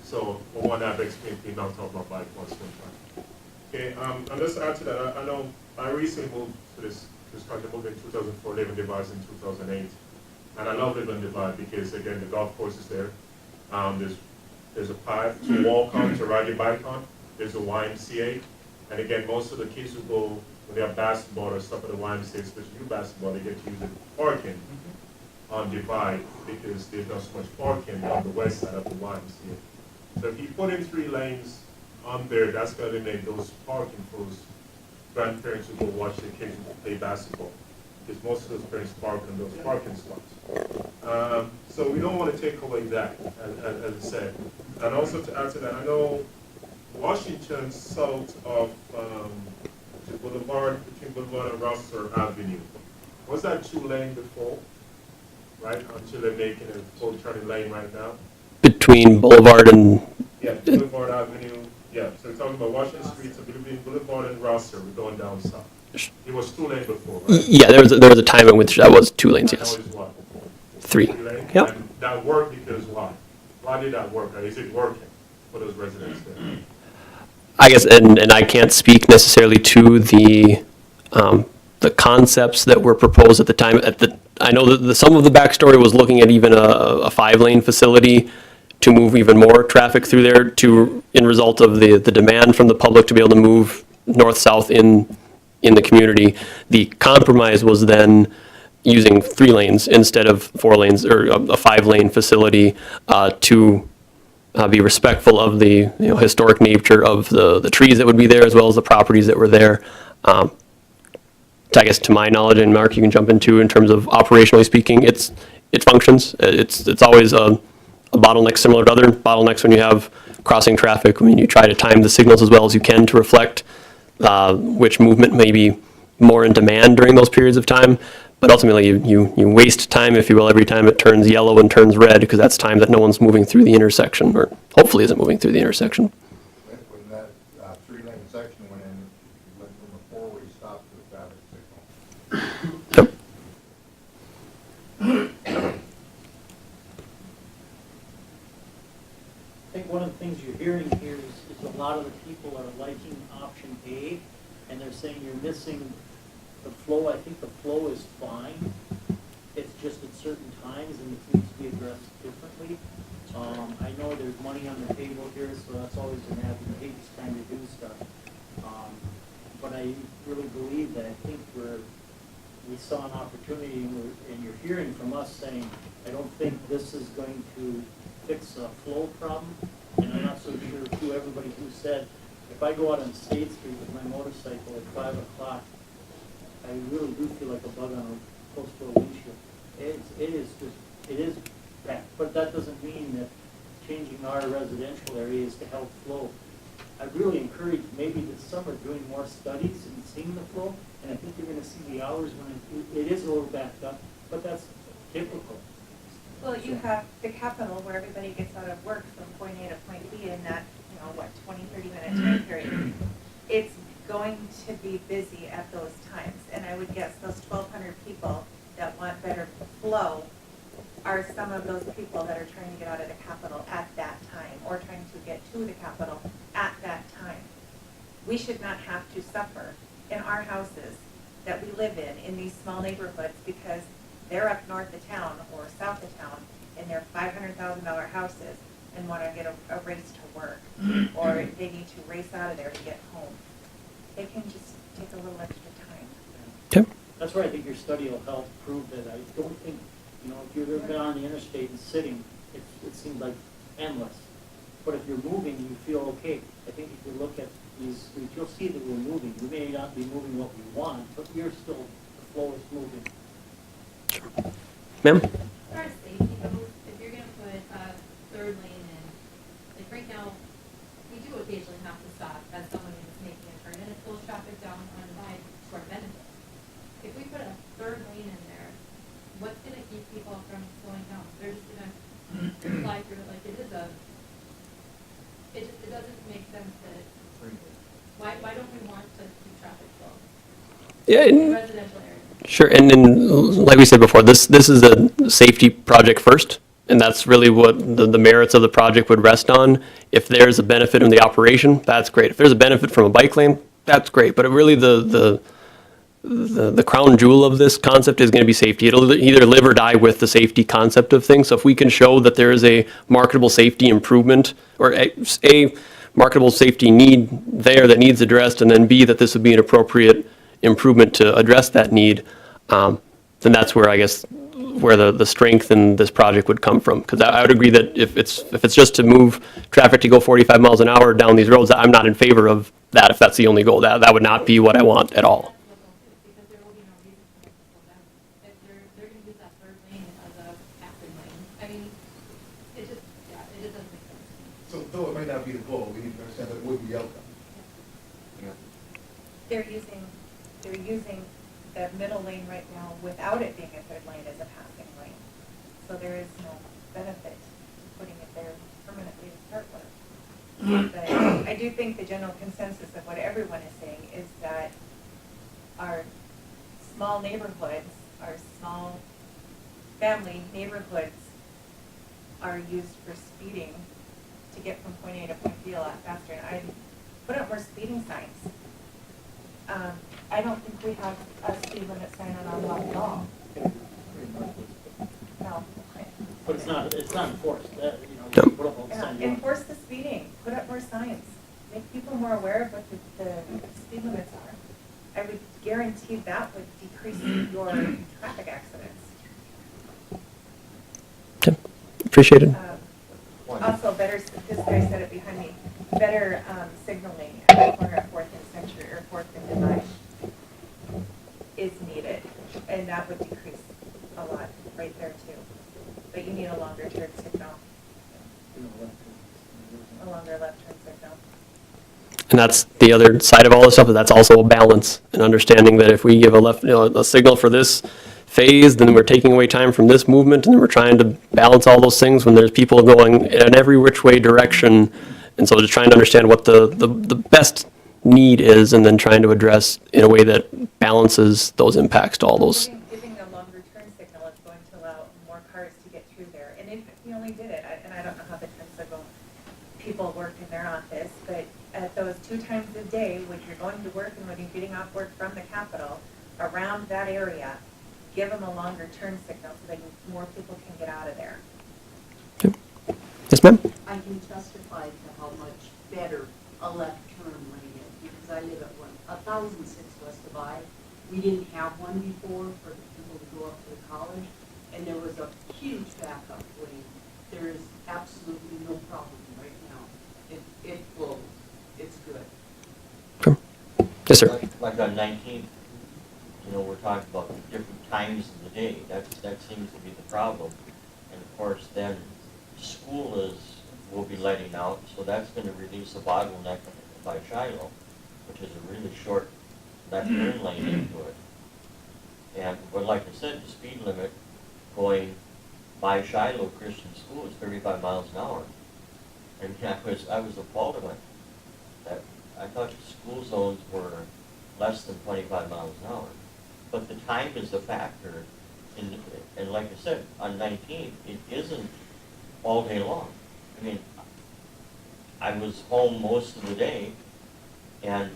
so for one, I've experienced being knocked off my bike once one time. Okay, and just to add to that, I know I recently moved to this country, moved in 2004, living Divide in 2008, and I love living Divide because again the golf course is there. There's a path to walk on, to ride your bike on. There's a YMCA, and again most of the kids who go when they have basketball or stuff at the YMCA, especially youth basketball, they get to use the parking on Divide because there's not so much parking on the west side of the YMCA. So if you put in 3 lanes on there, that's going to eliminate those parking for those grandparents who go watch their kids play basketball. Because most of those parents park in those parking spots. So we don't want to take away that, as I said. And also to add to that, I know Washington south of the boulevard, between Boulevard and Rosser Avenue, was that 2-lane before? Right, until they're making a full turning lane right now? Between Boulevard and, Yeah, Boulevard Avenue, yeah, so we're talking about Washington Street, so between Boulevard and Rosser, we're going down south. It was 2-lane before, right? yeah, there was a time in which that was 2 lanes, Now yes. it's what? 3. 3-lane? Yep. And that worked because why? Why did that work? Or is it working for those residents there? I guess, and I can't speak necessarily to the concepts that were proposed at the time. I know that some of the backstory was looking at even a 5-lane facility to move even more traffic through there in result of the demand from the public to be able to move north-south in the community. The compromise was then using 3 lanes instead of 4 lanes, or a 5-lane facility to be respectful of the historic nature of the trees that would be there as well as the properties that were there. I guess to my knowledge, and Mark, you can jump into in terms of operationally speaking, it functions. It's always a bottleneck similar to other bottlenecks when you have crossing traffic. I mean, you try to time the signals as well as you can to reflect which movement may be more in demand during those periods of time. But ultimately, you waste time, if you will, every time it turns yellow and turns red, because that's time that no one's moving through the intersection, or hopefully isn't moving through the intersection. When that 3-lane section went in, it went from a 4-way stop to a traffic signal. I think one of the things you're hearing here is a lot of the people are liking option A, and they're saying you're missing the flow. I think the flow is fine. It's just at certain times, and it needs to be addressed differently. I know there's money on the table here, so that's always an advantageous time to do stuff. But I really believe that I think we saw an opportunity, and you're hearing from us saying, I don't think this is going to fix a flow problem, and I'm not so sure who everybody who said, if I go out on State Street with my motorcycle at 5 o'clock, I really do feel like a bug on a close to a windshield. It is bad, but that doesn't mean that changing our residential areas to help flow. I really encourage maybe this summer doing more studies and seeing the flow, and I think you're going to see the hours when it is a little backed up, but that's typical. Well, you have the Capitol where everybody gets out of work from point A to point B in that, 20, 30-minute time period. It's going to be busy at those times, and I would guess those 1,200 people that want better flow are some of those people that are trying to get out of the Capitol at that time, or trying to get to the Capitol at that time. We should not have to suffer in our houses that we live in these small neighborhoods, because they're up north of town or south of town in their $500,000 houses and want to get a race to work, or they need to race out of there to get home. They can just take a little extra time. Okay. That's where I think your study will help prove that. I don't think you've ever been on the interstate and sitting, it seems like endless. But if you're moving, you feel okay. I think if you look at these streets, you'll see that we're moving. We may not be moving what we want, but we're still, the flow is moving. Ma'am? As far as safety goes, if you're gonna put a third lane in, like right now, we do occasionally have to stop as someone is making a turn, and it slows traffic down on the side to our benefit. If we put a third lane in there, what's gonna keep people from slowing down? They're just gonna fly through it like it is it doesn't make sense that, why don't we want to keep traffic flow? Yeah, In residential areas. sure, and like we said before, this is a safety project first, and that's really what the merits of the project would rest on. If there's a benefit in the operation, that's great. If there's a benefit from a bike lane, that's great. But really, the crown jewel of this concept is going to be safety. It'll either live or die with the safety concept of things. So if we can show that there is a marketable safety improvement, or a marketable safety need there that needs addressed, and then B, that this would be an appropriate improvement to address that need, then that's where, I guess, where the strength in this project would come from. Because I would agree that if it's just to move traffic to go 45 miles an hour down these roads, I'm not in favor of that if that's the only goal. That would not be what I want at all. Because there will be no reason for them to slow down. If they're gonna use that third lane as a passing lane, I mean, it just doesn't make sense. So though it might not be the goal, we need to understand that it would be the outcome. They're using the middle lane right now without it being a third lane as a passing lane. So there is no benefit to putting it there permanently to start with. But I do think the general consensus of what everyone is saying is that our small neighborhoods, our small family neighborhoods are used for speeding to get from point A to point B a lot faster. And I put up more speeding signs. I don't think we have a speed limit sign on our block at all. No. But it's not enforced, you know, you put up all the Yeah, signs you want. enforce the speeding, put up more signs, make people more aware of what the speed limits are. I would guarantee that would decrease your traffic accidents. Appreciate it. Also, better, this guy said it behind me, better signaling at the corner of 4th and Century, or 4th and Divide is needed, and that would decrease a lot right there too. But you need a longer turn signal, a longer left turn signal. And that's the other side of all this stuff, is that's also a balance, and understanding that if we give a signal for this phase, then we're taking away time from this movement, and then we're trying to balance all those things when there's people going in every which way direction. And so just trying to understand what the best need is, and then trying to address in a way that balances those impacts to all those. Giving a longer turn signal is going to allow more cars to get through there. And if we only did it, and I don't know how the turn signal people work in their office, but at those 2 times a day, when you're going to work and when you're getting off work from the Capitol, around that area, give them a longer turn signal so that more people can get out of there. Yes, ma'am? I can testify to how much better a left turn lane is, because I live at 1006 West Divide. We didn't have one before for the people to go up to the college, and there was a huge backup lane. There is absolutely no problem right now. It flows. It's good. Yes, sir. Like on 19th, we're talking about different times of the day. That seems to be the problem. And of course, then school will be letting out, so that's going to reduce the bottleneck by Shiloh, which is a really short left turn lane into it. But like I said, the speed limit going by Shiloh Christian School is 35 miles an hour. And I was appalled by that. I thought school zones were less than 25 miles an hour. But the time is a factor. And like I said, on 19, it isn't all day long. I mean, I was home most of the day, and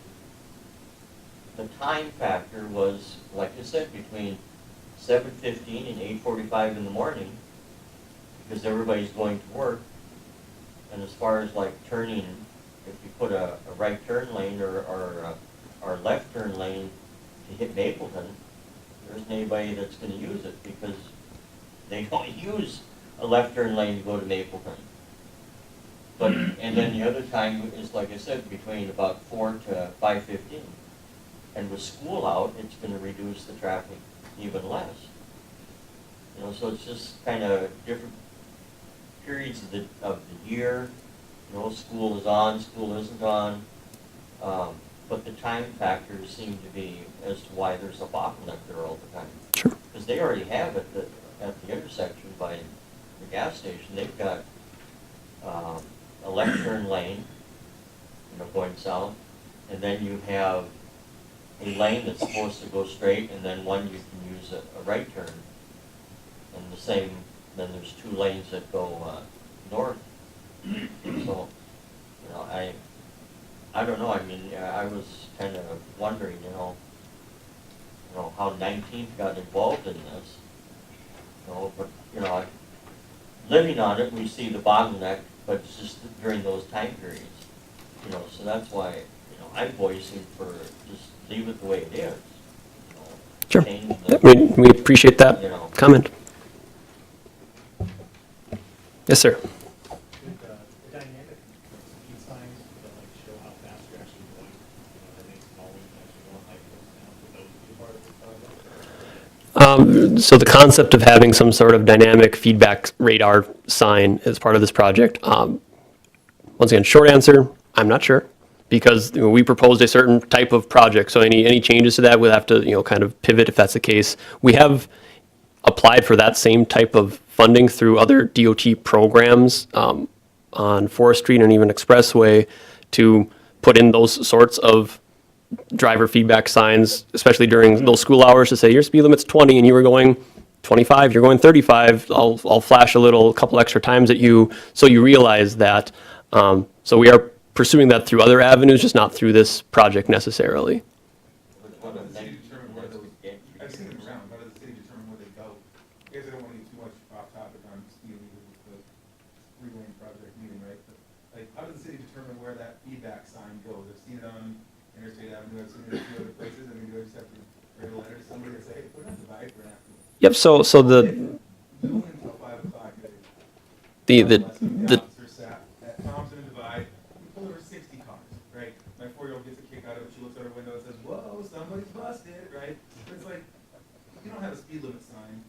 the time factor was, like I said, between 7:15 and 8:45 in the morning, because everybody's going to work. And as far as like turning, if you put a right turn lane or left turn lane to hit Mapleton, there isn't anybody that's going to use it, because they don't use a left turn lane to go to Mapleton. But, and then the other time is, like I said, between about 4 to 5:15. And with school out, it's gonna reduce the traffic even less. You know, so it's just kind of different periods of the year. You know, school is on, school isn't on. But the time factors seem to be as to why there's a bottleneck there all the time. Sure. Because they already have it at the intersection by the gas station. They've got a left turn lane, you know, going south, and then you have a lane that's supposed to go straight, and then one you can use a right turn. And the same, then there's 2 lanes that go north. So, you know, I don't know. I mean, I was kind of wondering, you know, how 19th got involved in this. You know, but you know, living on it, we see the bottleneck, but it's just during those time periods. You know, so that's why, you know, I'm voicing for just leave it the way it is. You know, Sure. change Yeah, the, we appreciate that you know. comment. Yes, sir. The dynamic speed signs that like show how fast you're actually going, you know, that makes it always actually going like those now, would those be part of the project? So the concept of having some sort of dynamic feedback radar sign as part of this project, once again, short answer, I'm not sure, because you know, we proposed a certain type of project. So any changes to that, we'll have to, you know, kind of pivot if that's the case. We have applied for that same type of funding through other DOT programs on Forest Street and even Expressway to put in those sorts of driver feedback signs, especially during those school hours, to say your speed limit's 20 and you were going 25, you're going 35. I'll flash a couple extra times at you so you realize that. So we are pursuing that through other avenues, just not through this project necessarily. How does the city determine where those, I've seen them around, how does the city determine where they go? I guess I don't want to get too much off topic on speed limit with the 3-lane project meeting, right? But like, how does the city determine where that feedback sign goes? I've seen it on Interstate Avenue, I've seen it in a few other places. I mean, do I just have to write a letter to somebody and say, hey, put it on Divide for an afternoon? Yep. So the Noon until 5 o'clock today. the Officer sat at Thompson and Divide, we pulled over 60 cars, right? My 4-year-old gets a kick out of it, she looks out her window and says, whoa, somebody's busted, right? But it's like, you don't have a speed limit sign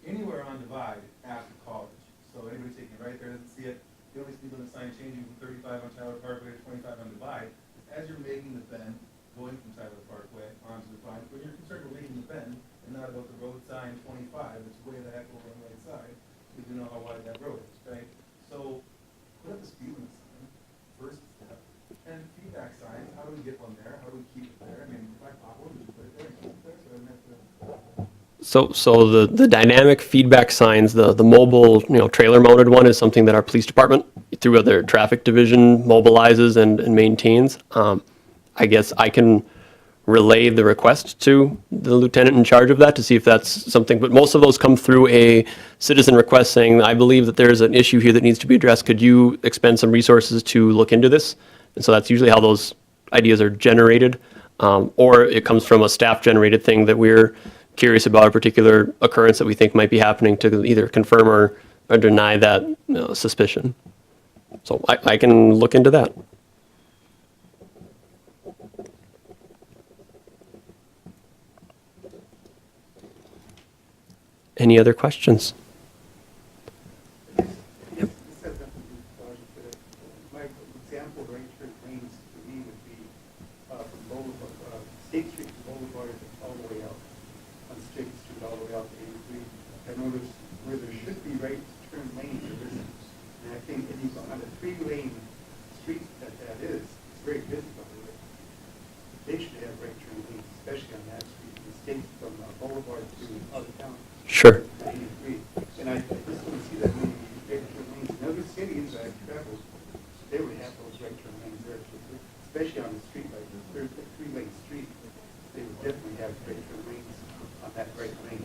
anywhere on Divide after college. So anybody taking it right there doesn't see it. The only speed limit sign changing from 35 on Tyler Parkway to 25 on Divide is as you're making the bend, going from Tyler Parkway onto the Divide, when you're concerned with making the bend and not about the road sign 25, it's way the heck over on the right side, because you know how wide that road is, right? So put up the speed limit sign, first step, and feedback signs, how do we get one there? How do we keep it there? I mean, if I bought one, would you put it there and keep it there? So I didn't have to. So the dynamic feedback signs, the mobile, you know, trailer mounted one is something that our police department through their traffic division mobilizes and maintains. I guess I can relay the request to the lieutenant in charge of that to see if that's something, but most of those come through a citizen request saying, I believe that there's an issue here that needs to be addressed. Could you expend some resources to look into this? And so that's usually how those ideas are generated. Or it comes from a staff generated thing that we're curious about a particular occurrence that we think might be happening to either confirm or deny that suspicion. So I can look into that. Any other questions? This has nothing to do with the project, but my example right turn lanes to me would be from Boulevard, State Street to Boulevard all the way out, on State Street all the way out to 83. I noticed where there should be right turn lanes, there isn't. And I think if you go on a 3-lane street that is, it's very visible. They should have right turn lanes, especially on that street, from State, from Boulevard to out of town. Sure. 83. And I just don't see that many right turn lanes. In other cities I've traveled, they would have those right turn lanes there, especially on the street, like the 3-lane street. They would definitely have right turn lanes on that right lane.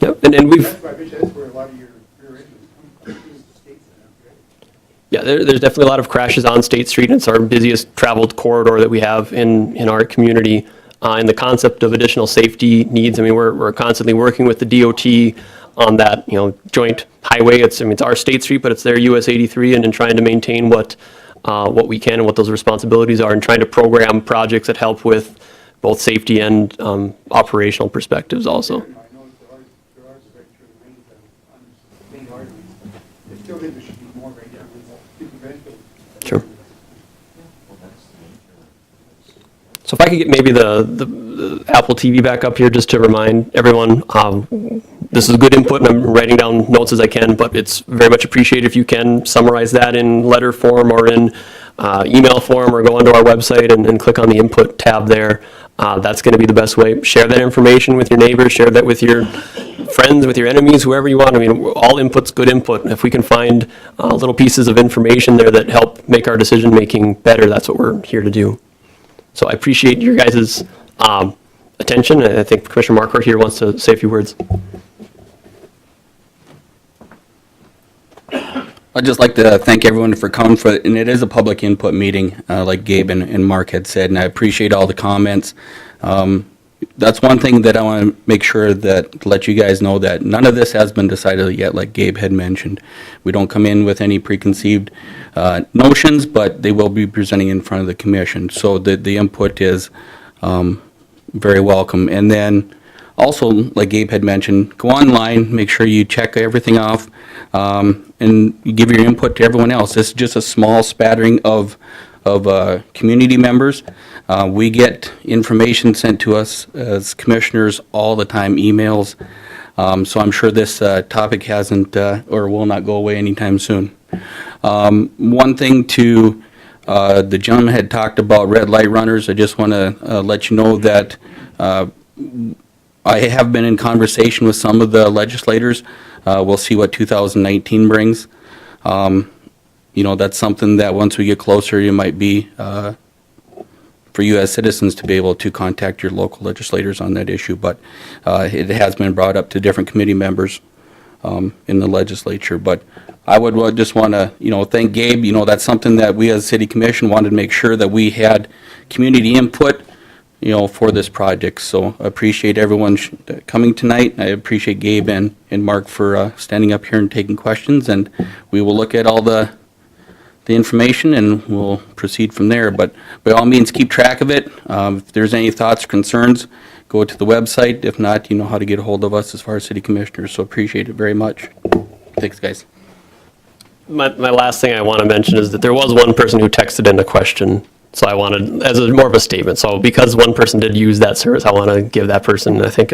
Yep. And we've That's why I bet that's where a lot of your rear engines come from, is the state center, right? Yeah, there's definitely a lot of crashes on State Street, and it's our busiest traveled corridor that we have in our community. and the concept of additional safety needs. I mean, we're constantly working with the DOT on that, joint highway. It's our state street, but it's their US 83, and in trying to maintain what we can and what those responsibilities are, and trying to program projects that help with both safety and operational perspectives also. I know there are right through the main, on the main arteries. I still think there should be more right there to prevent those. Sure. So if I could get maybe the Apple TV back up here, just to remind everyone, this is good input, and I'm writing down notes as I can, but it's very much appreciated if you can summarize that in letter form or in email form, or go onto our website and click on the input tab there. That's going to be the best way. Share that information with your neighbors, share that with your friends, with your enemies, whoever you want. I mean, all input's good input. If we can find little pieces of information there that help make our decision-making better, that's what we're here to do. So I appreciate your guys' attention. I think Commissioner Marquardt here wants to say a few words. I'd just like to thank everyone for coming and it is a public input meeting, like Gabe and Mark had said, and I appreciate all the comments. That's one thing that I want to make sure that let you guys know, that none of this has been decided yet, like Gabe had mentioned. We don't come in with any preconceived notions, but they will be presenting in front of the commission. So the input is very welcome. And then also, like Gabe had mentioned, go online, make sure you check everything off, and you give your input to everyone else. This is just a small spattering of community members. We get information sent to us as commissioners all the time, emails. So I'm sure this topic hasn't or will not go away anytime soon. One thing to the gentleman had talked about red light runners. I just want to let you know that I have been in conversation with some of the legislators. We'll see what 2019 brings. That's something that once we get closer, you might be, for you as citizens to be able to contact your local legislators on that issue. But it has been brought up to different committee members in the legislature. But I would just want to, thank Gabe. That's something that we as City Commission wanted to make sure that we had community input, for this project. So I appreciate everyone coming tonight. I appreciate Gabe and Mark for standing up here and taking questions. And we will look at all the information and we'll proceed from there. But by all means, keep track of it. If there's any thoughts or concerns, go to the website. If not, you know how to get a hold of us as far as city commissioners. So appreciate it very much. Thanks, guys. My last thing I want to mention is that there was one person who texted in a question. So I wanted, as more of a statement, so because one person did use that service, I want to give that person, I think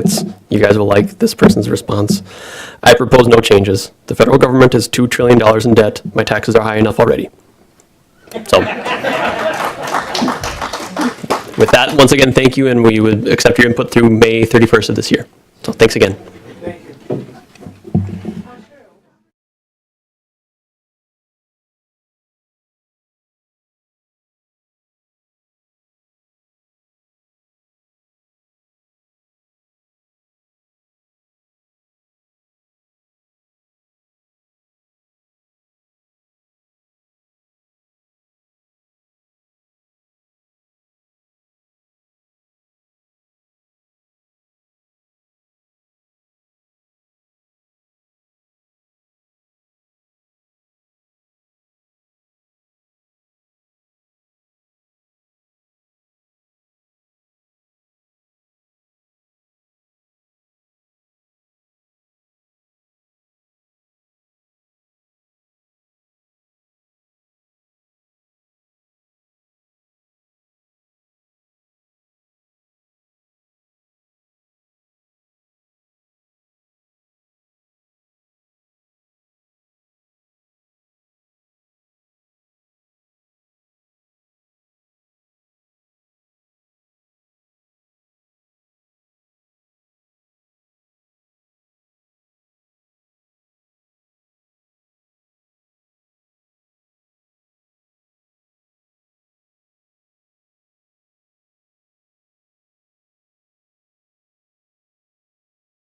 you guys will like this person's response. I propose no changes. The federal government is $2 trillion in debt. My taxes are high enough already. So, with that, once again, thank you, and we would accept your input through May 31st of this year. So thanks again.